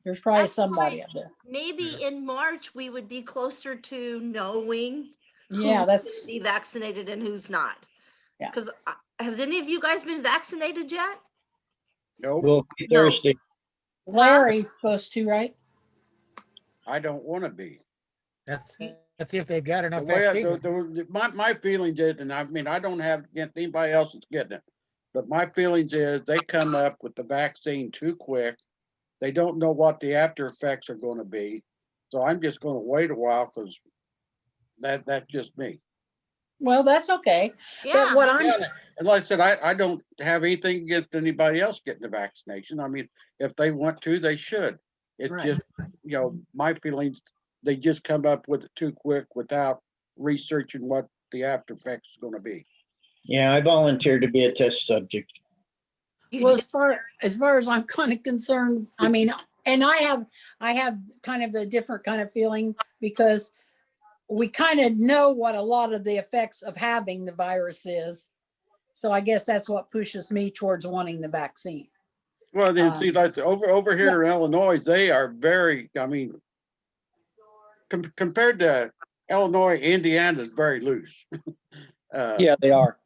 There's probably That's somebody why out there. maybe in March, we would be closer to knowing Yeah, who's that's be vaccinated and who's not. Yeah. Because has any of you guys been vaccinated yet? Nope, Well, Thursday. Larry's supposed to, right? I don't want to be. Let's see if they've got The enough way vaccine. my feelings is, and I mean, I don't have against anybody else that's getting it, but my feelings is they come up with the vaccine too quick. They don't know what the after effects are going to be. So I'm just going to wait a while because that's just me. Well, that's okay. Yeah. But what I'm Yeah, and like I said, I don't have anything against anybody else getting the vaccination. I mean, if they want to, they should. It's Right. just, my feelings, they just come up with it too quick without researching what the after effects is going to be. Yeah, I volunteered to be a test subject. well, as far as I'm kind of concerned, I mean, and I have kind of a different kind of feeling, because we kind of know what a lot of the effects of having the virus is. So I guess that's what pushes me towards wanting the vaccine. Well, then see, like over here in Illinois, they are very, I mean, compared to Illinois, Indiana is very loose. Yeah, they are.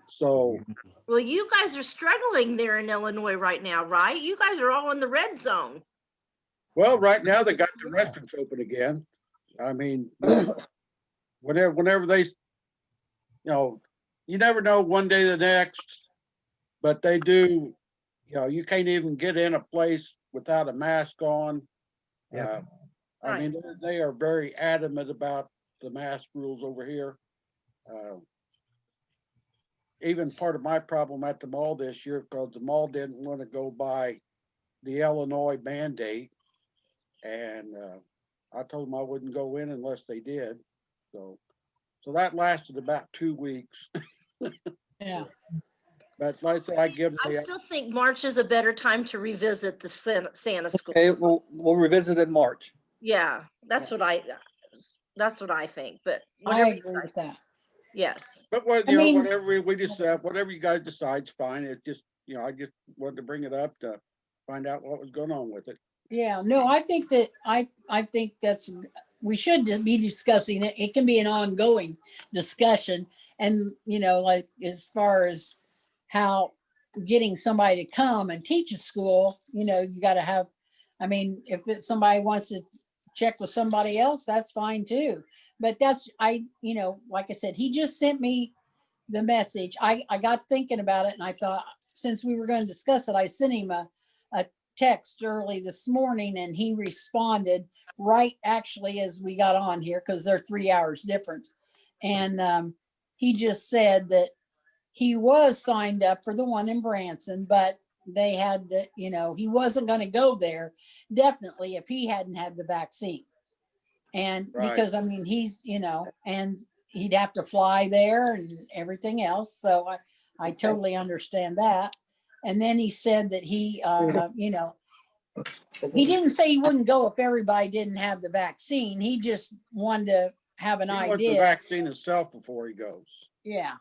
So, Well, you guys are struggling there in Illinois right now, right? You guys are all in the red zone. well, right now they got the restaurants open again. I mean, whenever they, you never know one day the next, but they do, you can't even get in a place without a mask on. Yep. I mean, they are very adamant about the mask rules over here. Even part of my problem at the mall this year, because the mall didn't want to go buy the Illinois mandate. And, I told them I wouldn't go in unless they did. So that lasted about 2 weeks. Yeah. But like I said, I give I them still think March is a better time to revisit the Santa Okay, schools. we'll revisit in March. Yeah, that's what I think, but I whatever you agree guys, with that. yes. but what, I you know, mean- whatever we just, whatever you guys decide's fine. It just, you know, I just wanted to bring it up to find out what was going on with it. Yeah, no, I think that I think that's, we should be discussing it. It can be an ongoing discussion. And, you know, like as far as how getting somebody to come and teach a school, you know, you gotta have, I mean, if it's somebody wants to check with somebody else, that's fine too. But that's, you know, like I said, he just sent me the message. I got thinking about it and I thought, since we were going to discuss it, I sent him a text early this morning and he responded right actually as we got on here because they're 3 hours different. And he just said that he was signed up for the one in Branson, but they had to, you know, he wasn't going to go there definitely if he hadn't had the vaccine. And Right. because I mean, he's, you know, and he'd have to fly there and everything else. So I totally understand that. And then he said that he, you know, he didn't say he wouldn't go if everybody didn't have the vaccine. He just wanted to have an He wants the idea. vaccine himself before he goes. Yeah.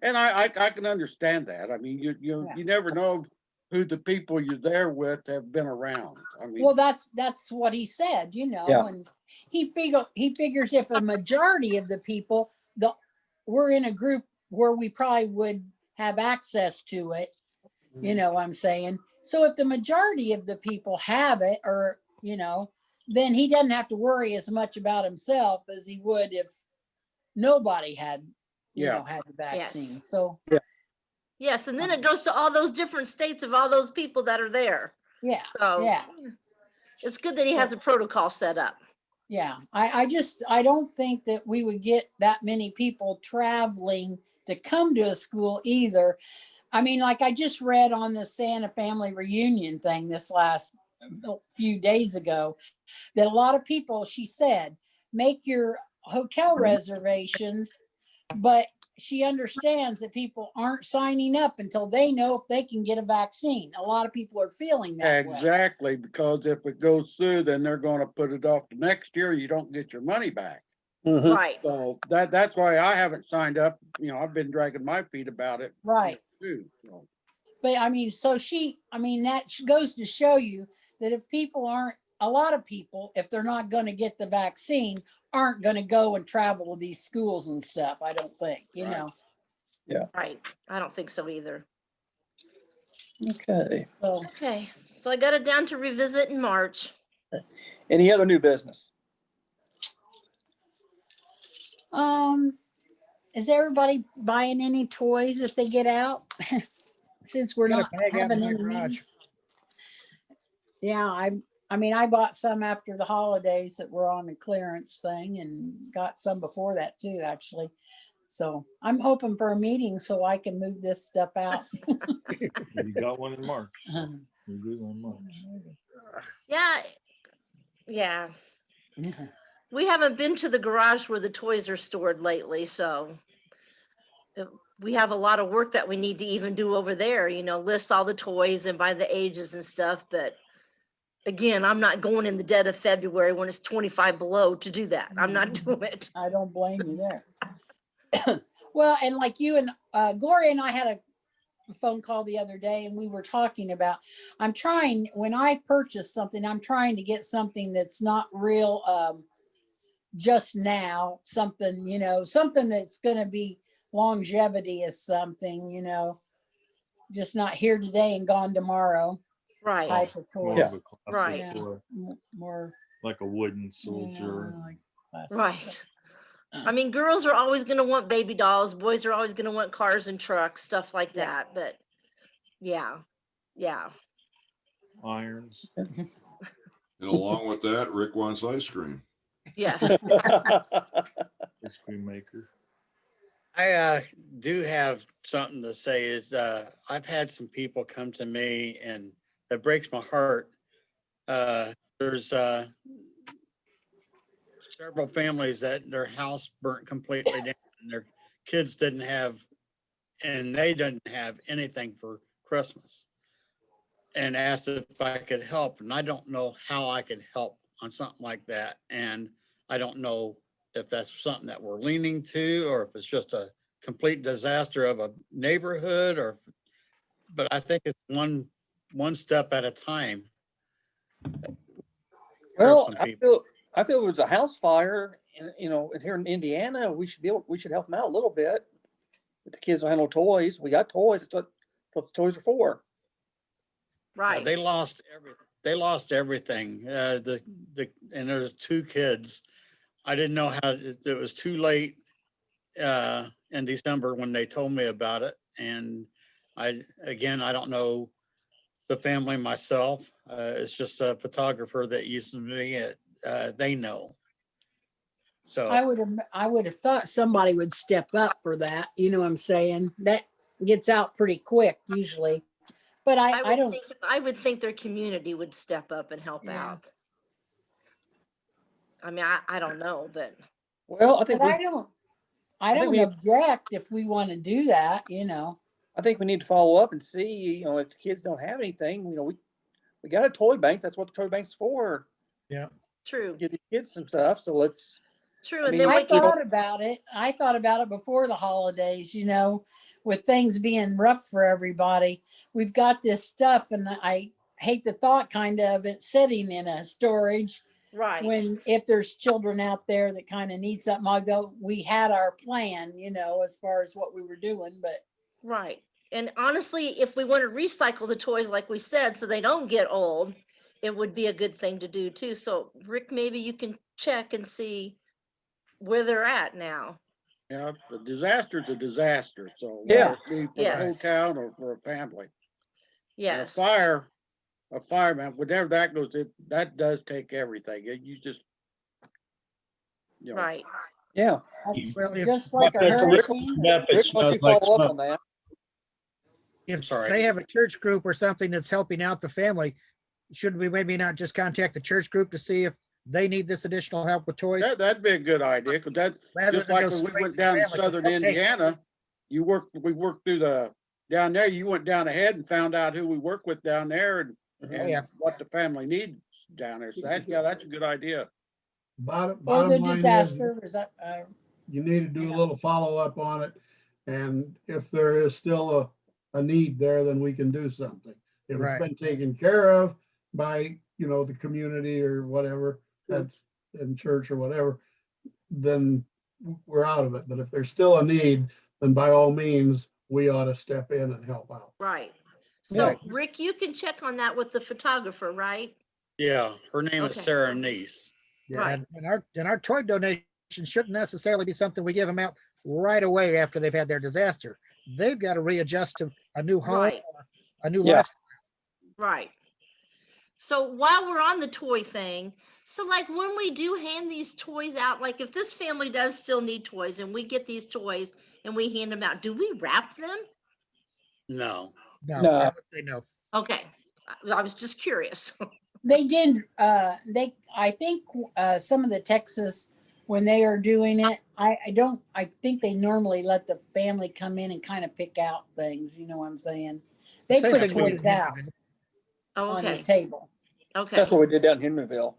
And I can understand that. I mean, you never know who the people you're there with have been around. I mean, Well, that's what he said, you know, Yeah. and he figures if a majority of the people, we're in a group where we probably would have access to it, you know what I'm saying? So if the majority of the people have it, or, you know, then he doesn't have to worry as much about himself as he would if nobody had, you Yeah. know, had the Yes. vaccine. So, Yes, and then it goes to all those different states of all those people that are there. yeah, So yeah. it's good that he has a protocol set up. Yeah, I don't think that we would get that many people traveling to come to a school either. I mean, like I just read on the Santa family reunion thing this last few days ago, that a lot of people, she said, make your hotel reservations, but she understands that people aren't signing up until they know if they can get a vaccine. A lot of people are feeling that way. exactly, because if it goes through, then they're going to put it off to next year. You don't get your money back. Mhm. Right. So that's why I haven't signed up. You know, I've been dragging my feet about it. Right. Too. So, But I mean, so I mean, that goes to show you that if people aren't, a lot of people, if they're not going to get the vaccine, aren't going to go and travel to these schools and stuff. I don't think, you Right. know. Right. I don't think so either. Okay. So, Okay, so I got it down to revisit in March. Any other new business? is everybody buying any toys if they get out? Since we're Got a not bag out in having my any garage. meetings? Yeah, I mean, I bought some after the holidays that were on the clearance thing and got some before that too, actually. So I'm hoping for a meeting so I can move this stuff out. You got one in March. So you're good on March. Yeah. We haven't been to the garage where the toys are stored lately, so we have a lot of work that we need to even do over there, you know, list all the toys and by the ages and stuff. But again, I'm not going in the dead of February when it's 25 below to do that. I'm not doing it. I don't blame you there. Well, and like you and Gloria and I had a phone call the other day and we were talking about, I'm trying, when I purchase something, I'm trying to get something that's not real, just now, something, you know, something that's going to be longevity is something, you know, just not here today and gone tomorrow Right. type of toy. More of a classic Right. Yeah. toy, More like a wooden soldier. yeah, like classic Right. stuff. I mean, girls are always going to want baby dolls. Boys are always going to want cars and trucks, stuff like Yeah. that. But yeah. Irons. And along with that, Rick wants ice cream. Yes. Ice cream maker. I do have something to say is I've had some people come to me and that breaks my heart. There's several families that their house burnt completely down and their kids didn't have, and they didn't have anything for Christmas. And asked if I could help, and I don't know how I could help on something like that. And I don't know if that's something that we're leaning to, or if it's just a complete disaster of a neighborhood, but I think it's one step at a time. Well, some I people. feel if it's a house fire, and here in Indiana, we should help them out a little bit. If the kids don't have no toys, we got toys. That's what the toys are for. Right. They lost everything. They lost everything. And there's 2 kids. I didn't know how, it was too late in December when they told me about it. And I don't know the family myself. It's just a photographer that used to be it. They know. So I would have thought somebody would step up for that. You know what I'm saying? That gets out pretty quick usually. But I don't. I would think their community would step up and help Yeah. out. I mean, I don't know, but. Well, I think But I don't object if we want to do that, I think we need to follow up and see, if the kids don't have anything, we got a toy bank. That's what the toy bank's for. Yeah. True. Give the kids some stuff. So let's. True. I And mean, then I thought about it. I thought about it before the holidays, with things being rough for everybody. We've got this stuff, and I hate the thought kind of it sitting in a storage. Right. When if there's children out there that kind of need something, although we had our plan, as far as what we were doing, but. Right. And honestly, if we want to recycle the toys, like we said, so they don't get old, it would be a good thing to do too. So Rick, maybe you can check and see where they're at now. Yeah, a disaster's a disaster, so. Yeah. whether it be for the Yes. whole town or for a family. And Yes. a fireman, whenever that goes, that does take everything. You just. Right. Yeah. That's Well, just like a hurricane. Rick, why don't you follow up on that? If Sorry. they have a church group or something that's helping out the family, should we maybe not just contact the church group to see if they need this additional help with toys? That'd be a good idea, because Rather just than like go when we straight went to the down to family, 'cause southern they'll take Indiana, we worked through down there, you went down ahead and found out who we work with down there and yeah. what the family needs down there. So that's a good idea. Or Bottom the line is, disaster is you need to do Yeah. a little follow-up on it. And if there is still a need there, then we can do something. If it's Right. been taken care of by, the community or whatever, that's in church or whatever, then we're out of it. But if there's still a need, then by all means, we ought to step in and help out. Right. So Right. Rick, you can check on that with the photographer, right? Yeah, her name is Okay. Sarah Neese. Yeah, Right. and our toy donation shouldn't necessarily be something we give them out right away after they've had their disaster. They've got to readjust to a new home, Right. or a new Yeah. life. Right. So while we're on the toy thing, so like when we do hand these toys out, like if this family does still need toys and we get these toys and we hand them out, do we wrap them? No. No, No. I would say no. Okay. I was just curious. they did I think some of the Texas when they are doing it, I think they normally let the family come in and kind of pick out things, you know what I'm saying? They Same put thing we did toys in out Henryville. on the Okay. table. Okay. That's what we did down in Henryville.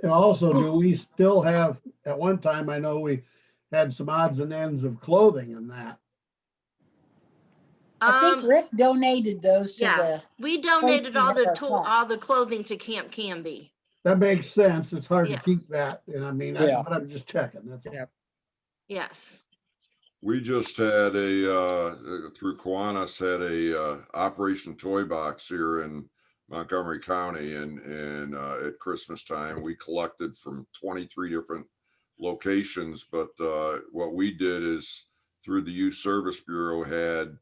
And also, do we still have, at one time, I know we had some odds and ends of clothing and that. I think Rick donated those to yeah, the we donated all places at our all class. the clothing to Camp Canby. That makes sense. It's hard to Yes. keep that. And I mean, Yeah. but I'm just checking. That's all. Yeah. Yes. We just had through Kiwanis had a Operation Toy Box here in Montgomery County, and at Christmas time we collected from 23 different locations. But what we did is through the Youth Service Bureau had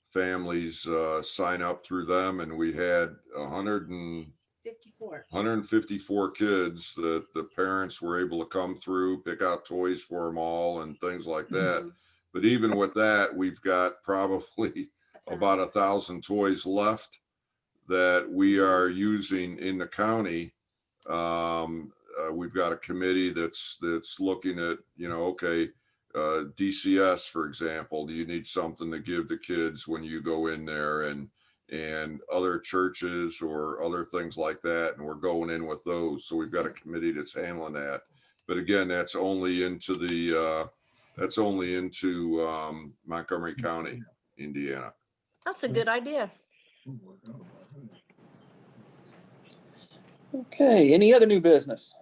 families sign up through them, and we had 154 kids that the parents were able to come through, pick out toys for them all and things like that. Mhm. But even with that, we've got probably about 1,000 toys left. that we are using in the county. We've got a committee that's looking at, okay, DCS, for example, do you need something to give the kids when you go in there, and other churches or other things like that. And we're going in with those. So we've got a committee that's handling that. But again, that's only into Montgomery County, Indiana. That's a good idea. Okay, any other new business?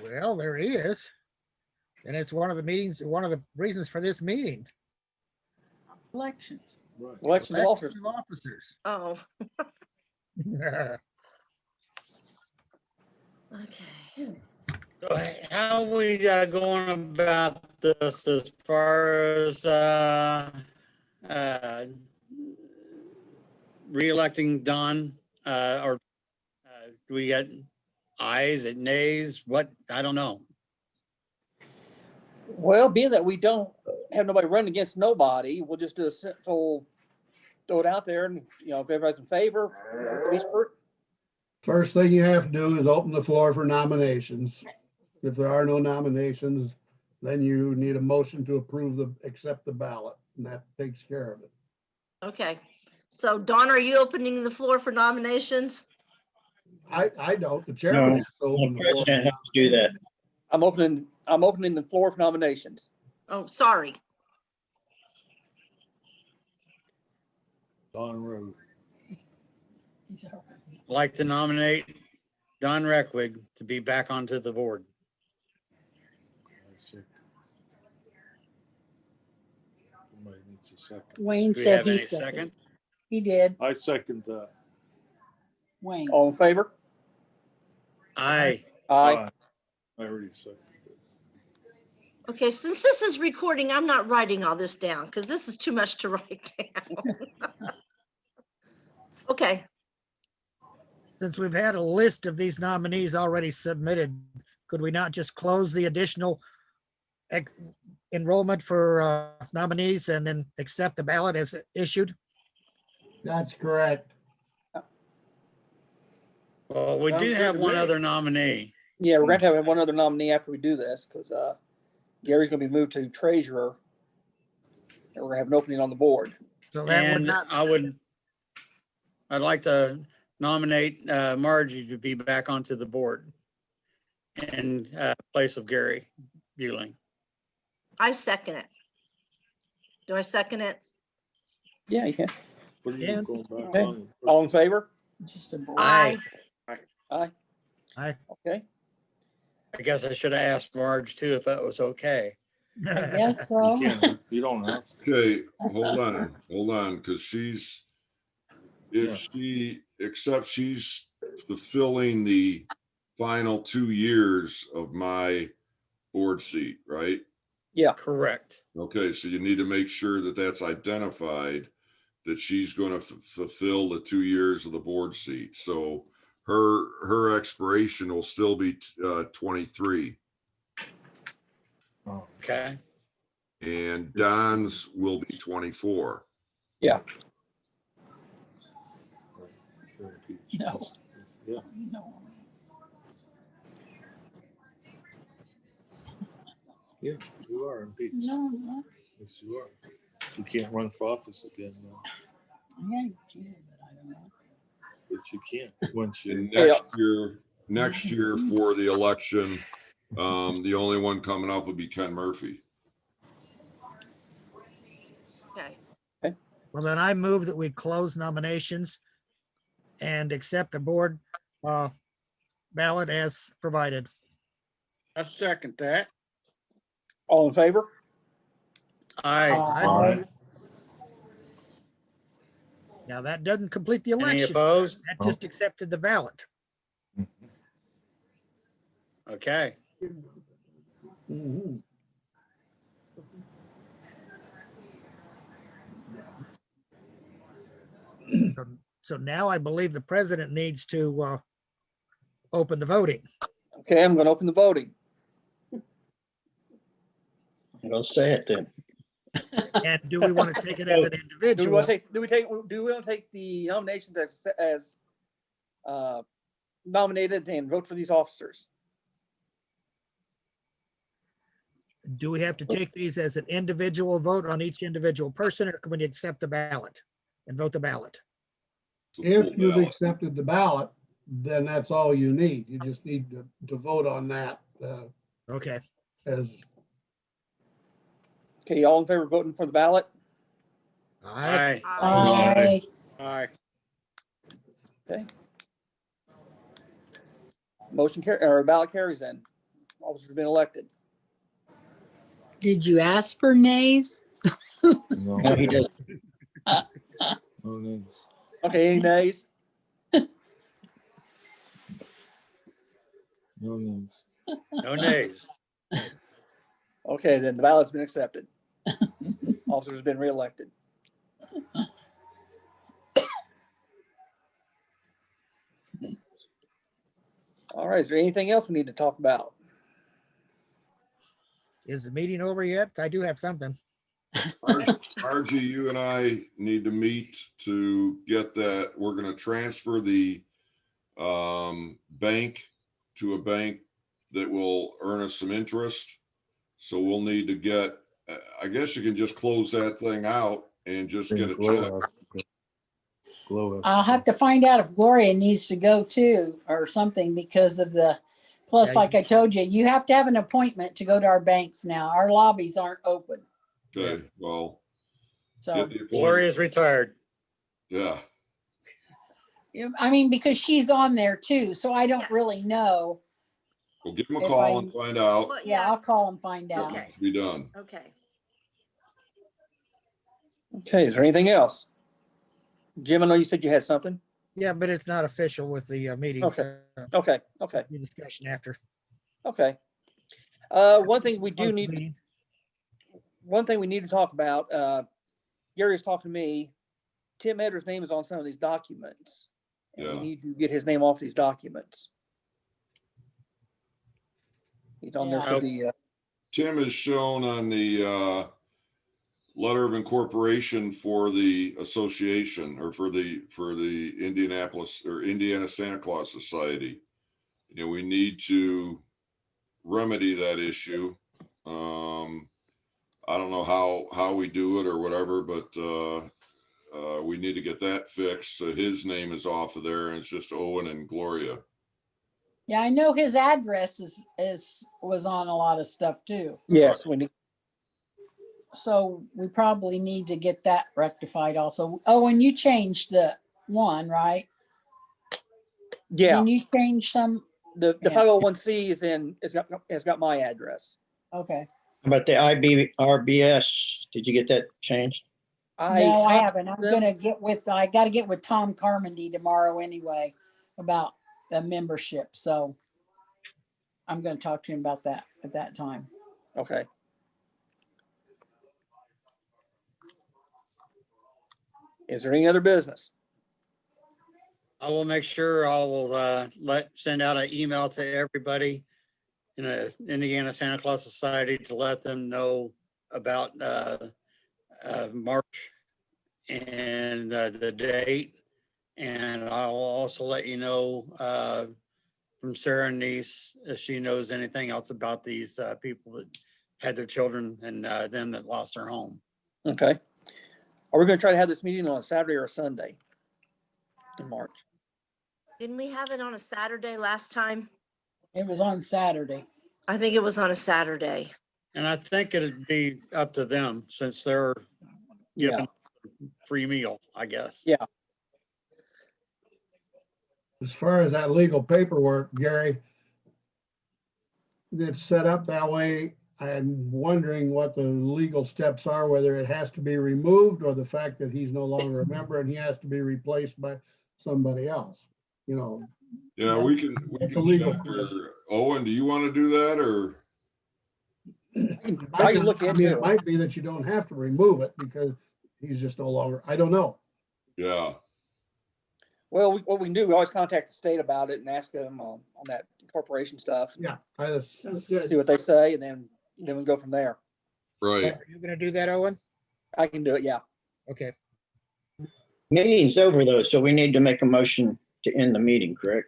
Well, there is. And it's one of the reasons for this meeting. Elections. Right. Elections of officers. Election of officers. Oh, okay. How are we going about this as far as re-electing Don? Or do we get ayes and nays? What? I don't know. Well, being that we don't have nobody running against nobody, we'll just do a simple, throw it out there, and if everybody's in favor, at least for First thing you have to do is open the floor for nominations. If there are no nominations, then you need a motion to accept the ballot, and that takes care of it. Okay. So Dawn, are you opening the floor for nominations? I don't, the chairman No, has to open the the floor. president has to do that. I'm opening the floor for nominations. Oh, sorry. Don Road. I'd like to nominate Don Reckwig to be back onto the board. Somebody needs a second. Wayne Do we said have he any seconded. second? He did. I second that. Wayne. All in favor? Aye. Aye. I already seconded it. Okay, since this is recording, I'm not writing all this down because this is too much to write down. Okay, Since we've had a list of these nominees already submitted, could we not just close the additional enrollment for nominees and then accept the ballot as issued? That's correct. Well, we do Sounds have good to one me. other nominee. Yeah, we're going to have one other nominee after we do this, because Gary's going to be moved to treasurer. And we're going to have an opening on the board. So that would And not, I'd like to nominate Margie to be back onto the board in place of Gary Bueling. I second it. Do I second it? Yeah, you can. What are you Yeah. going back Okay. on? All in favor? Just a board. Aye. Aye. Aye. Okay. I guess I should have asked Marge too if that was okay. I guess You so. can't, you don't ask. Okay, hold on, because Yeah. she accepts, she's fulfilling the final 2 years of my board seat, right? Yeah. Correct. Okay, so you need to make sure that that's identified, that she's going to fulfill the 2 years of the board seat. So her expiration will still be 23, Oh, Okay. and Don's will be 24. Yeah. you're impeached. No. Yeah. No. Yeah, you are impeached. No, no. Yes, you are. You can't run for office again now, Yeah, you can, but I don't know. but you can't once you. And next year for the election, the only one coming up would be Ken Murphy. Okay. well, then I move that we close nominations and accept the board ballot as provided. I second that. All in favor? Aye. Aye. Now, that doesn't complete the Any election. opposed? That just accepted the ballot. Okay. Mhm. So now I believe the president needs to open the voting. Okay, I'm going to open the voting. I'll say it then. And do we want to take it as an Do we individual? want to take, do we want to take the nominations as nominated and vote for these officers? Do we have to take these as an individual vote on each individual person, or can we accept the ballot and vote the ballot? It's a full If you've ballot. accepted the ballot, then that's all you need. You just need to vote on that Okay. as, Okay, all in favor of voting for the ballot? All right. Aye. Aye. Aye. Okay. Motion carry, or ballot carries then. Officers have been elected. Did you ask for nays? No, No, he doesn't. no names. Okay, any nays? No names. No nays. Okay, then the ballot's been accepted. Officers have been reelected. All right, is there anything else we need to talk about? Is the meeting over yet? I do have something. Margie, you and I need to meet to get that. We're gonna transfer the bank to a bank that will earn us some interest. So we'll need to get, I guess you can just close that thing out and just get a check. I'll have to find out if Gloria needs to go too or something because of the, plus, Yeah, like I told you, you have to have an appointment to go to our banks now. Our lobbies aren't open. Okay, well, So, get the appointment. Gloria's retired. Yeah, I mean, because she's on there too, so I don't Yes. really know. we'll give them a If call I- and find out Well, Yeah, yeah, I'll call and find out. what Okay. needs to be done. okay. Okay, is there anything else? Jim, I know you said you had something. Yeah, but it's not official with the meeting. Okay. So Okay, the discussion after. okay. One thing we do need, Meeting. one thing we need to talk about, Gary was talking to me. Tim Edder's name is on some of these documents. And we Yeah. need to get his name off these documents. He's on there Yeah. for the, Tim is shown on the letter of incorporation for the association or for the Indianapolis or Indiana Santa Claus Society. You know, we need to remedy that issue. I don't know how we do it or whatever, but we need to get that fixed. So his name is off of there and it's just Owen and Gloria. Yeah, I know his address was on a lot of stuff too. yes, we need, So we probably need to get that rectified also. Oh, and you changed the one, right? yeah, Didn't you change some? the Yeah. 501c is in, it's got my address. Okay. How about the IBRBS? Did you get that changed? No, I talked haven't. I'm to them. I gotta get with Tom Carmody tomorrow anyway about the membership. So I'm gonna talk to him about that at that time. Okay. Is there any other business? I will make sure I will send out an email to everybody in the Indiana Santa Claus Society to let them know about March and the date. And I'll also let you know from Sarah Niece if she knows anything else about these people that had their children and them that lost their home. Okay. Are we gonna try to have this meeting on a Saturday or a Sunday in March? Didn't we have it on a Saturday last time? It was on Saturday. I think it was on a Saturday. And I think it'd be up to them since they're Yeah, giving free meal, I guess. Yeah. as far as that legal paperwork, Gary, it's set up that way. I'm wondering what the legal steps are, whether it has to be removed or the fact that he's no longer a member and he has to be replaced by somebody else, you know. Yeah, we can It's a legal check question. there. Owen, do you want to do that or? I can look I mean, into it it. might be that you don't have to remove it because he's just no longer, I don't know. Yeah, Well, what we can do, we always contact the state about it and ask them on that corporation stuff. Yeah, Sounds good. See what they say, and then we go from there. right. Are you gonna do that, Owen? I can do it, yeah. Okay. Meeting's over though, so we need to make a motion to end the meeting, correct?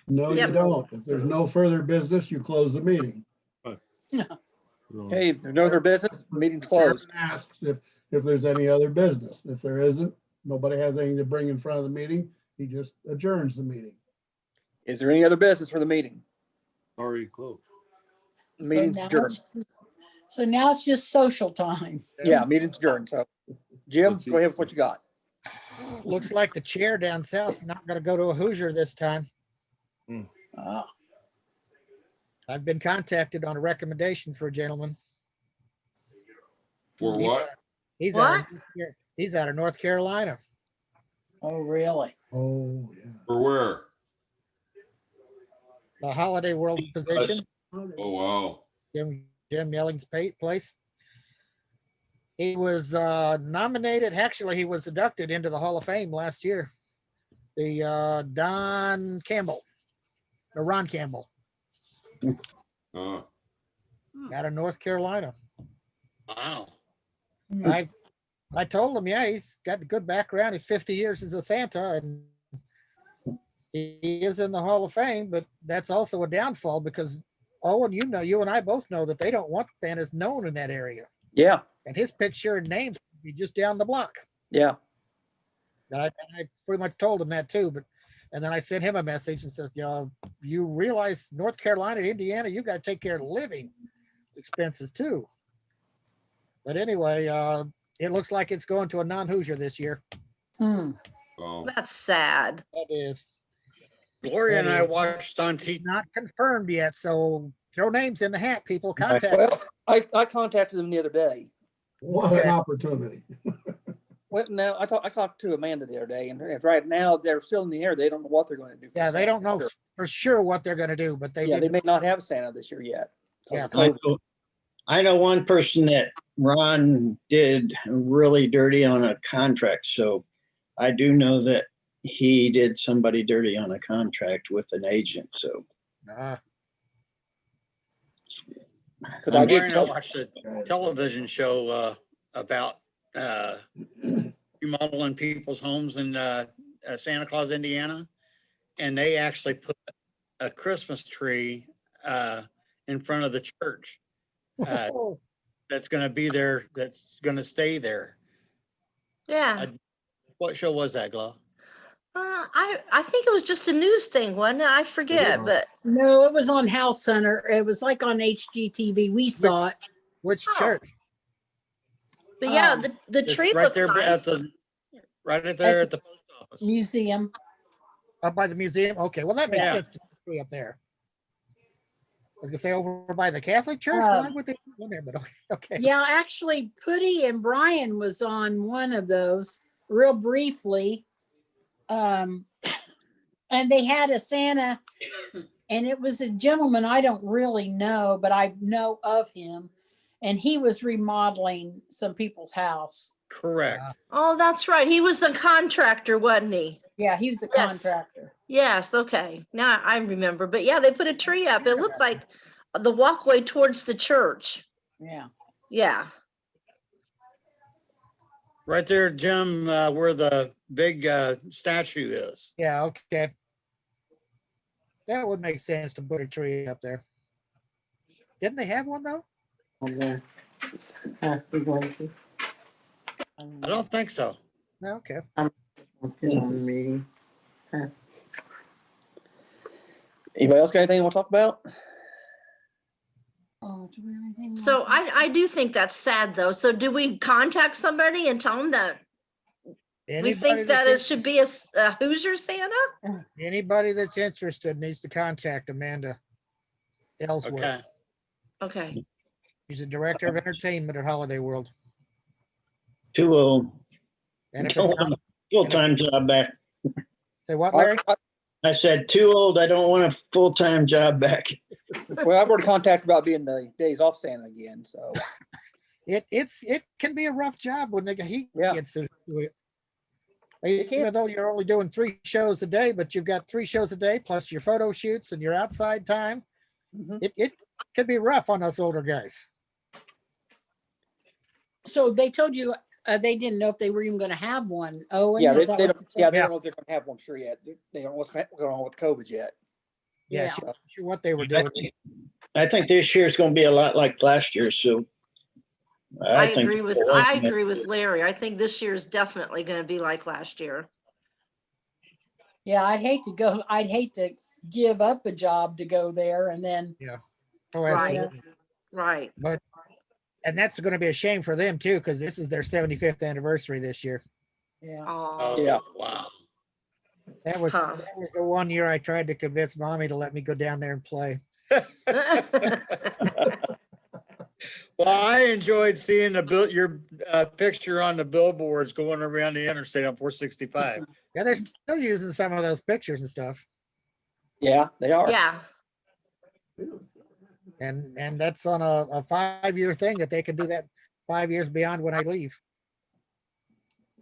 No, you Yep. don't. If there's no further business, you close the meeting. Okay, if there's no other business, meeting's closed. Chairman asks if there's any other business. If there isn't, nobody has anything to bring in front of the meeting, he just adjourns the meeting. Is there any other business for the meeting? Already closed. Meeting's adjourned. So now it's just social time. Yeah, meeting's adjourned. So Jim, go ahead with what you got. Looks like the chair down south's not gonna go to a Hoosier this time. Oh, I've been contacted on a recommendation for a gentleman. For what? He's out of North Carolina. oh, really? Oh, yeah. For where? The Holiday World position, Oh, wow. Jim Yelling's place. He was nominated, actually, he was inducted into the Hall of Fame last year. The Ron Campbell. Uh, Out of North Carolina. Wow. I told him, yeah, he's got a good background. He's 50 years as a Santa, and he is in the Hall of Fame, but that's also a downfall because Owen, you and I both know that they don't want Santas known in that area. Yeah, And his picture and names would be just down the block. yeah. And I pretty much told him that too, and then I sent him a message and says, you realize North Carolina, Indiana, you got to take care of living expenses too. But anyway, it looks like it's going to a non-Hoosier this year. Hmm. oh, That's sad. That is Gloria and That I is- watched on TV. not confirmed yet, so throw names in the hat, people. Contact. Well, I contacted them the other day. What an opportunity. Well, no, I talked to Amanda the other day, and right now they're still in the air. They don't know what they're going to do. For Yeah, they Santa. don't know for sure what they're going to do, but they Yeah, they did. may not have Santa this year yet. 'cause Yeah, of COVID. I know one person that Ron did really dirty on a contract, so I do know that he did somebody dirty on a contract with an agent, so. Could I Gloria get and I watched a television show about remodeling people's homes in Santa Claus, Indiana. And they actually put a Christmas tree in front of the church that's going to be there, that's going to stay there. Yeah. What show was that, Glo? I think it was just a news thing, wasn't it? I forget, but No, it was on House Center. It was like on HGTV. We saw it. Which Oh. church? but yeah, Um, the tree Right looked there nice. right there at the post office. Museum. Up by the museum? Okay, well, that makes Yeah. sense to be up there. I was gonna say over by the Catholic church. Why would they put one there? But okay. Yeah, actually, Putty and Brian was on one of those real briefly. And they had a Santa, and it was a gentleman I don't really know, but I know of him. And he was remodeling some people's house. Correct. Oh, that's right. He was the contractor, wasn't he? Yeah, he was a Yes. contractor. Yes, okay. Now I remember. But yeah, they put a tree up. It looked like the walkway towards the church. Yeah. Yeah. Right there, Jim, where the big statue is. Yeah, okay. That would make sense to put a tree up there. Didn't they have one though? I don't think so. No, okay. Anybody else got anything you want to talk about? Oh, do we have anything? So I do think that's sad though. So do we contact somebody and tell them that we Anybody think that that's it should be a Hoosier Santa? Anybody that's interested needs to contact Amanda Ellsworth. Okay. Okay. She's the director of entertainment at Holiday World. Too old. And if Don't it's want not, a full-time job back. say what, Larry? I said, too old. I don't want a full-time job back. Well, I've already contacted about being the days off Santa again. So It can be a rough job when the heat Yeah. gets to it. It can. Even though you're only doing 3 shows a day, but you've got 3 shows a day plus your photo shoots and your outside time. Mhm. It can be rough on us older guys. So they told you they didn't know if they were even gonna have one. Owen, Yeah, is that they what don't, you yeah, said? they don't know if they're gonna have one, sure yet. They don't know what's going on with COVID yet. Yeah, Yeah. sure what they were I doing. think, I think this year's gonna be a lot like last year, so. I think agree with Larry. I think this year is definitely gonna be like last year. Yeah, I'd hate to give up a job to go there and then, Oh, Right. absolutely. Right. But, and that's going to be a shame for them too, because this is their 75th anniversary this year. yeah. Oh, Yeah. Wow. That was Huh. that was the one year I tried to convince mommy to let me go down there and play. Well, I enjoyed seeing your picture on the billboards going around the interstate on 465. Yeah, they're still using some of those pictures and stuff. Yeah, they are. Yeah. And that's on a 5-year thing that they can do that 5 years beyond when I leave.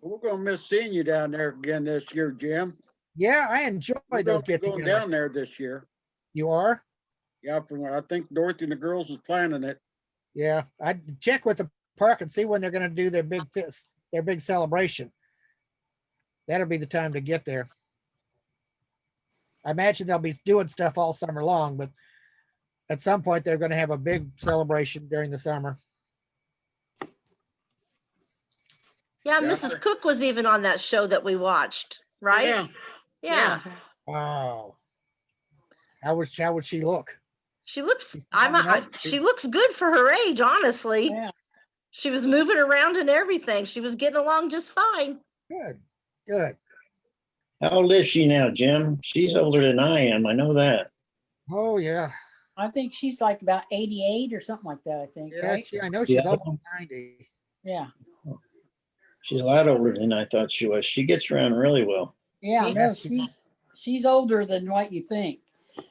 We're gonna miss seeing you down there again this year, Jim. Yeah, I enjoy We're those gonna be going down get-togethers. there this year. You are? Yeah, from what I think Dorothy and the girls is planning it. Yeah, I'd check with the park and see when they're going to do their big celebration. That'll be the time to get there. I imagine they'll be doing stuff all summer long, but at some point they're going to have a big celebration during the summer. Yeah, Yeah. Mrs. Cook was even on that show that we watched, right? Yeah. Yeah. Wow. How would she look? She looks, She's she looks good for her age, honestly. Yeah. She was moving around and everything. She was getting along just fine. Good. How old is she now, Jim? She's older than I am. I know that. Oh yeah. I think she's like about 88 or something like that, I think, Yeah, right? I know she's Yeah. almost 90. Yeah. She's a lot older than I thought she was. She gets around really well. Yeah, Yeah. no, she's older than what you think.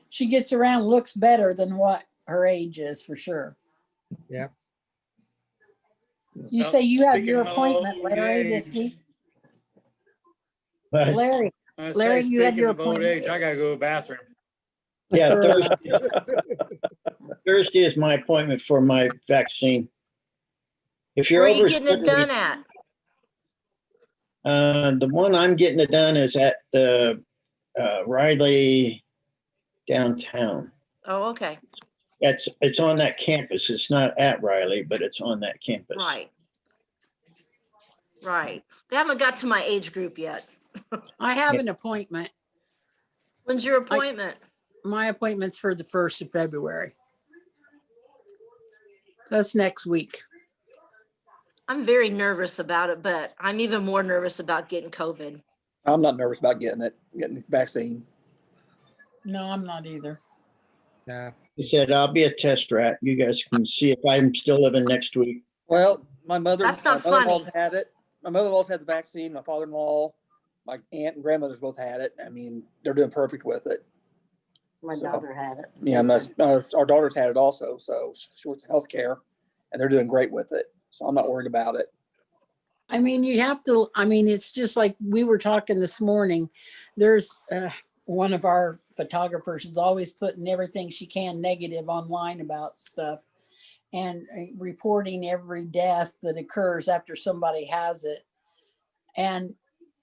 She gets around, looks better than what her age is for sure. Yeah. You Well, say you have speaking your of appointment, old Larry, this age, week? But Larry, I Larry, say, you have speaking your of old appointment. age, I gotta go to the bathroom. yeah, Thursday is my appointment for my vaccine. If you're Where are you over getting it 70, done at? the one I'm getting it done is at the Riley downtown. Oh, okay. It's on that campus. It's not at Riley, but it's on that campus. Right. Right. They haven't got to my age group yet. I have an appointment. When's your appointment? My appointment's for the 1st of February. That's next week. I'm very nervous about it, but I'm even more nervous about getting COVID. I'm not nervous about getting the vaccine. No, I'm not either. No. He said, I'll be a test rat. You guys can see if I'm still living next week. Well, my That's not mother-in-law's funny. had it. My mother-in-law's had the vaccine. My father-in-law, my aunt and grandmother's both had it. I mean, they're doing perfect with it. My So, daughter had it. Yeah, our daughter's had it also. So she works in healthcare, and they're doing great with it. So I'm not worried about it. I mean, it's just like we were talking this morning. There's one of our photographers is always putting everything she can negative online about stuff and reporting every death that occurs after somebody has it. And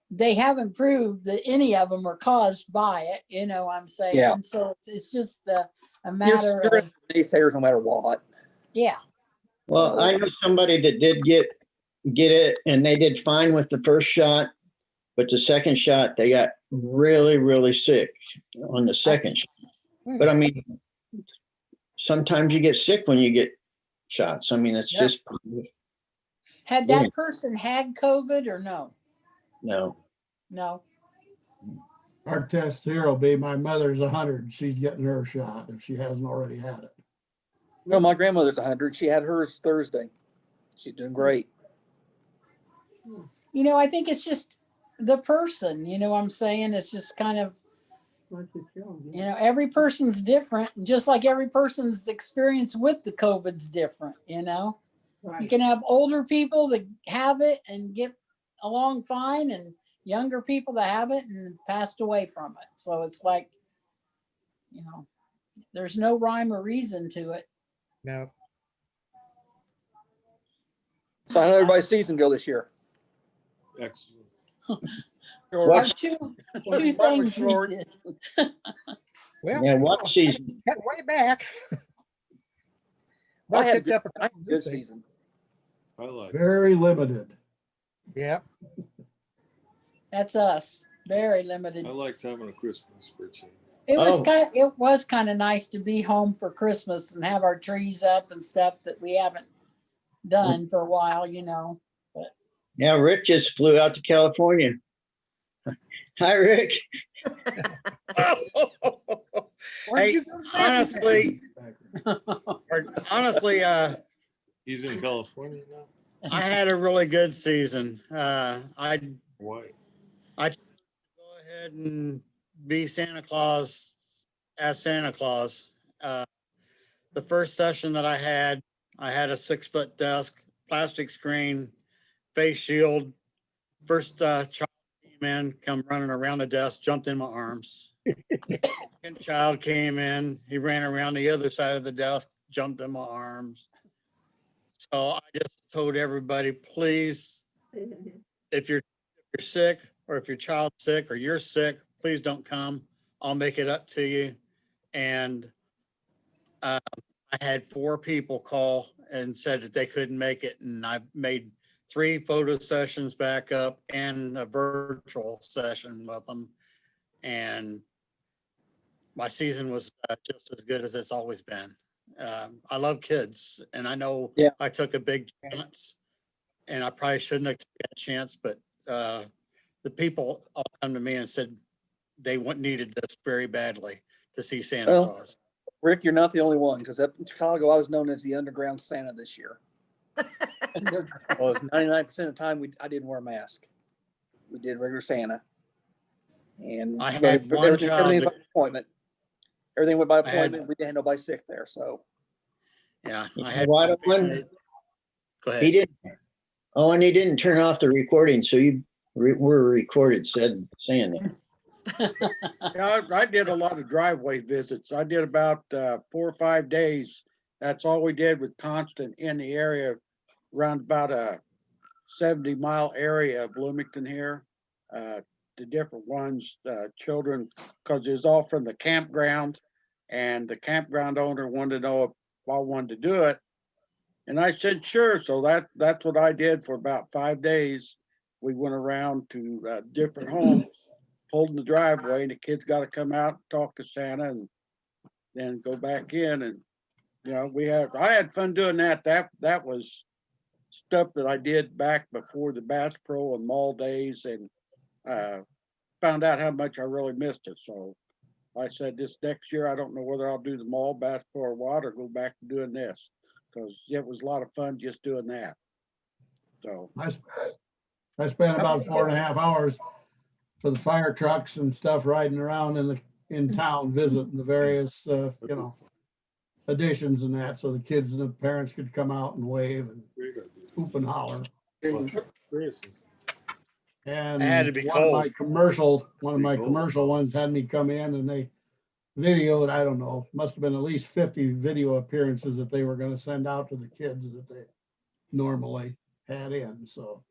they haven't proved that any of them are caused by it, you know what I'm saying? Yeah. So it's just a matter You're of, naysayers no matter what. yeah. Well, I know somebody that did get it and they did fine with the first shot, but the second shot, they got really, really sick on the second shot. But I mean, sometimes you get sick when you get shots. I mean, it's Yeah. just, Had Yeah. that person had COVID or no? no. No. Our test here will be my mother's 100. She's getting her shot if she hasn't already had it. No, my grandmother's 100. She had hers Thursday. She's doing great. You know, I think it's just the person, you know what I'm saying? It's just kind of, you know, every person's different, just like every person's experience with the COVID's different, you know? You can have older people that have it and get along fine and younger people that have it and passed away from it. So it's like, you know, there's no rhyme or reason to it. No. So how did everybody's season go this year? Excellent. Our Watch, two That was things we short. did. Well, yeah, watch season. cut way back. I Mark had a picked good, up a I had couple a new good things. season. I like. Very limited. Yeah. That's us. Very limited. I liked having a Christmas for a change. It was Oh. kind of nice to be home for Christmas and have our trees up and stuff that we haven't done for a while, you know. Yeah, Rick just flew out to California. Hi, Rick. Where'd Hey, you go to honestly, He's in California now. I had a really good season. I'd Why? go ahead and be Santa Claus as Santa Claus. The first session that I had a 6-foot desk, plastic screen, face shield. First child came in, come running around the desk, jumped in my arms. Second child came in, he ran around the other side of the desk, jumped in my arms. So I just told everybody, please, if you're sick or if your child's sick or you're sick, please don't come. I'll make it up to you. And I had 4 people call and said that they couldn't make it. And I made 3 photo sessions back up and a virtual session with them. And my season was just as good as it's always been. I love kids, and I know I took a big chance, and I probably shouldn't have taken that chance, but the people all come to me and said they needed this very badly to see Santa Claus. Rick, you're not the only one, because up in Chicago, I was known as the underground Santa this year. Well, 99% of the time I didn't wear a mask. We did regular Santa. And I had one everything child. by appointment. Everything went by appointment. We didn't have nobody sick there, so. Yeah, You I know had what, one Owen? family- Go ahead. He didn't. Oh, and he didn't turn off the recording, so you were recorded saying that. Yeah, I did a lot of driveway visits. I did about 4 or 5 days. That's all we did with Constant in the area, around about a 70-mile area of Bloomington here. The different ones, children, because it was all from the campground, and the campground owner wanted to know if I wanted to do it. And I said, sure. So that's what I did for about 5 days. We went around to different homes, pulled in the driveway, and the kids got to come out and talk to Santa and then go back in. And, you know, I had fun doing that. That was stuff that I did back before the Bass Pro and mall days, and found out how much I really missed it. So I said, this next year, I don't know whether I'll do the mall, Bass Pro, or what, or go back to doing this, because it was a lot of fun just doing that. So I spent about 4.5 hours for the fire trucks and stuff riding around in town, visiting the various, additions and that, so the kids and the parents could come out and wave and hoop and holler. And I had to be one of cold. my commercial ones had me come in and they videoed, I don't know, must have been at least 50 video appearances that they were going to send out to the kids that they normally had in. So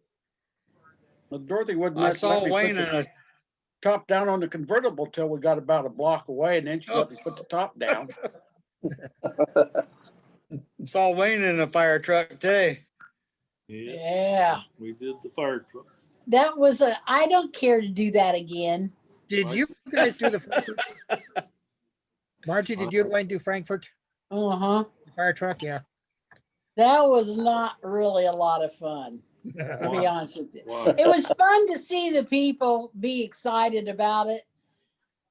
but Dorothy wouldn't I let saw me Wayne put in a the top down on the convertible till we got about a block away, and then she let me put the top down. fire truck too. Yeah. We did the fire truck. That was I don't care to do that again. Did you guys do the Frankfurt? Margie, did you and Wayne do Frankfurt? Uh-huh. The fire truck, yeah. That was not really a lot of fun, to be honest with you. Wow. It was fun to see the people be excited about it,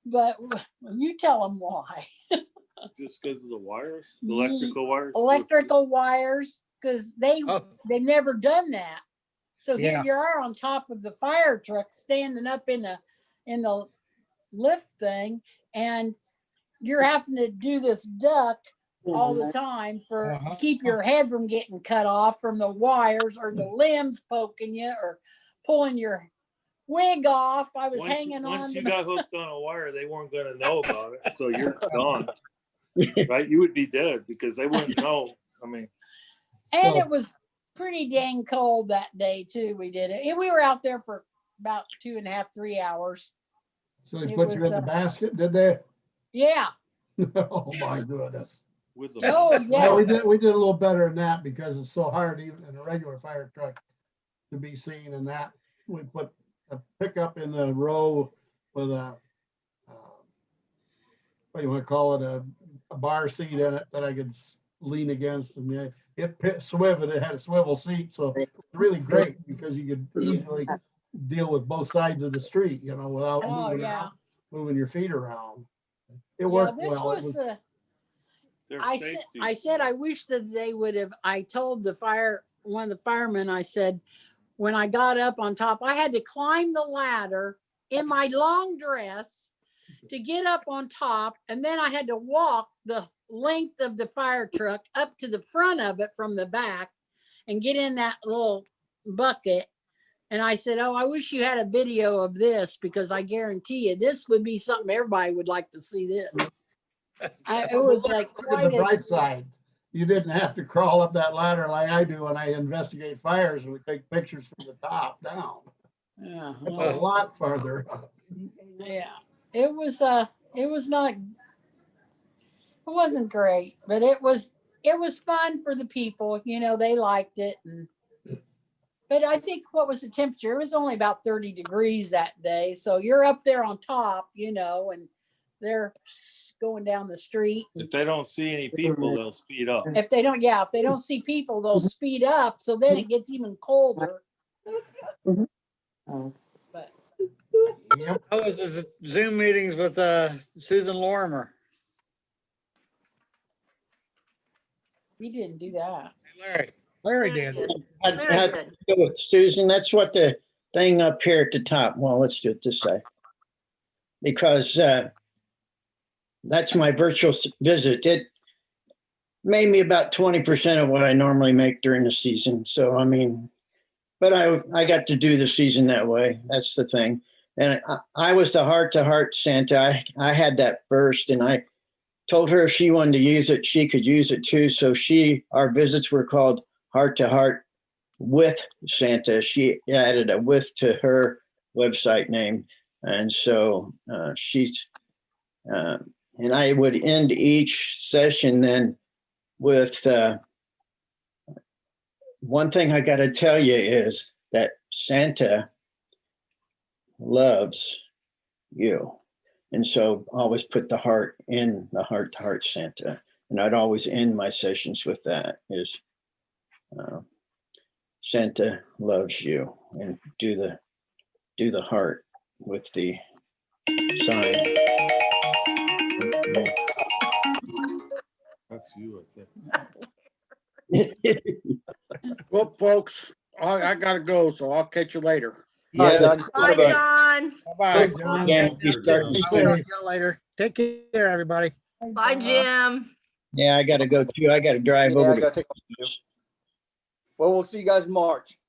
but you tell them why. Just because of the wires, the electrical wires. Electrical wires, because they've never done that. So here you are on top of the fire truck, standing up in the lift thing, and you're having to do this duck all the time for keep your head from getting cut off from the wires or the limbs poking you or pulling your wig off. I was hanging on. Once you got hooked on a wire, they weren't going to know about it. So you're gone, right? You would be dead because they wouldn't know. I mean, and it was pretty dang cold that day too. We did it. And we were out there for about 2.5, 3 hours. So they It put you was, in the basket, did they? Yeah. Oh, my goodness. With the Oh, Well, yeah. we did a little better than that because it's so hard even in a regular fire truck to be seen and that. We put a pickup in the row with a, what do you want to call it, a bar seat in it that I could lean against, and swiveled, it had a swivel seat, so it's really great because you could easily deal with both sides of the street, without Oh, yeah. moving your feet around. It Yeah, worked this well. It was, was, Their I safety. said, I wish that they would have, I told one of the firemen, I said, when I got up on top, I had to climb the ladder in my long dress to get up on top. And then I had to walk the length of the fire truck up to the front of it from the back and get in that little bucket. And I said, oh, I wish you had a video of this because I guarantee you this would be something everybody would like to see this. It was like look at quite the bright side. You didn't have to crawl up that ladder like I do when I investigate fires and we take pictures from the top down. Yeah, It's a lot farther up. yeah. It was not, it wasn't great, but it was fun for the people, they liked it. But I think what was the temperature? It was only about 30 degrees that day. So you're up there on top, and they're going down the street. If they don't see any people, they'll speed up. If they don't see people, they'll speed up. So then it gets even colder. But Yep. How was the Zoom meetings with Susan Lorimer? we didn't do that. Larry. Larry Very did. good. I Very had good. to go with Susan. That's what the thing up here at the top. Well, let's do it this way. Because that's my virtual visit. It made me about 20% of what I normally make during the season. So, I mean, but I got to do the season that way. That's the thing. And I was the heart-to-heart Santa. I had that first, and I told her if she wanted to use it, she could use it too. So our visits were called Heart-to-Heart with Santa. She added a with to her website name. And so and I would end each session then with one thing I got to tell you is that Santa loves you. And so always put the heart in the heart-to-heart Santa. And I'd always end my sessions with that is Santa loves you, and do the heart with the sign. That's you, I think. Well, folks, I gotta go, so I'll catch you later. All right, Yeah, John. Bye, John. Bye. John. yeah, you start Talk to to you later. Take care, everybody. Bye, Jim. Yeah, I gotta go too. I gotta drive Yeah, I over to. gotta take off. Well, we'll see you guys in March.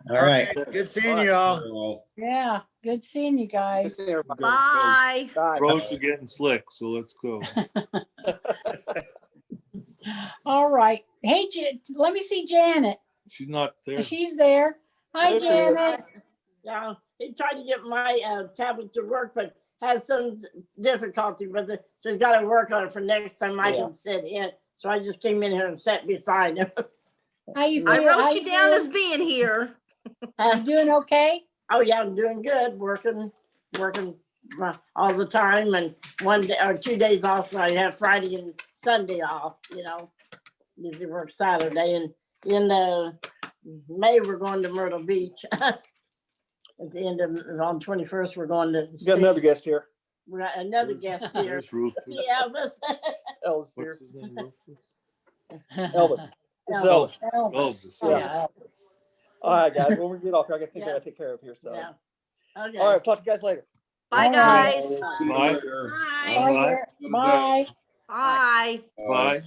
All right. Good seeing you all. Well, Yeah. Good seeing you Good guys. seeing everybody. Bye. Bye. Roads are getting slick, so let's go. All right. Hey, let me see Janet. She's not there. She's there. Hi, There she is. Janet. Yeah, he tried to get my tablet to work, but has some difficulty with it. So he's got to work on it for next time I can sit in. So I just came in here and sat beside him. How you I feel? How wrote you down doing? as being here. You doing okay? Oh yeah, I'm doing good, working all the time, and 1 day or 2 days off. I have Friday and Sunday off. Usually work Saturday, and in May we're going to Myrtle Beach. At the end of on 21st, we're going to. You got another guest here. We got another guest here. There's Rufus. Yeah, but Elvis here. What's his name? Rufus? Elvis. This is Elvis. Elvis. Yeah. All right, guys. When we get off here, I got things I gotta take care of here. So, yeah. Okay. all right. Talk to you guys later. Bye, All right. guys. see you Bye. later. Bye. Bye. Bye. Bye. Bye.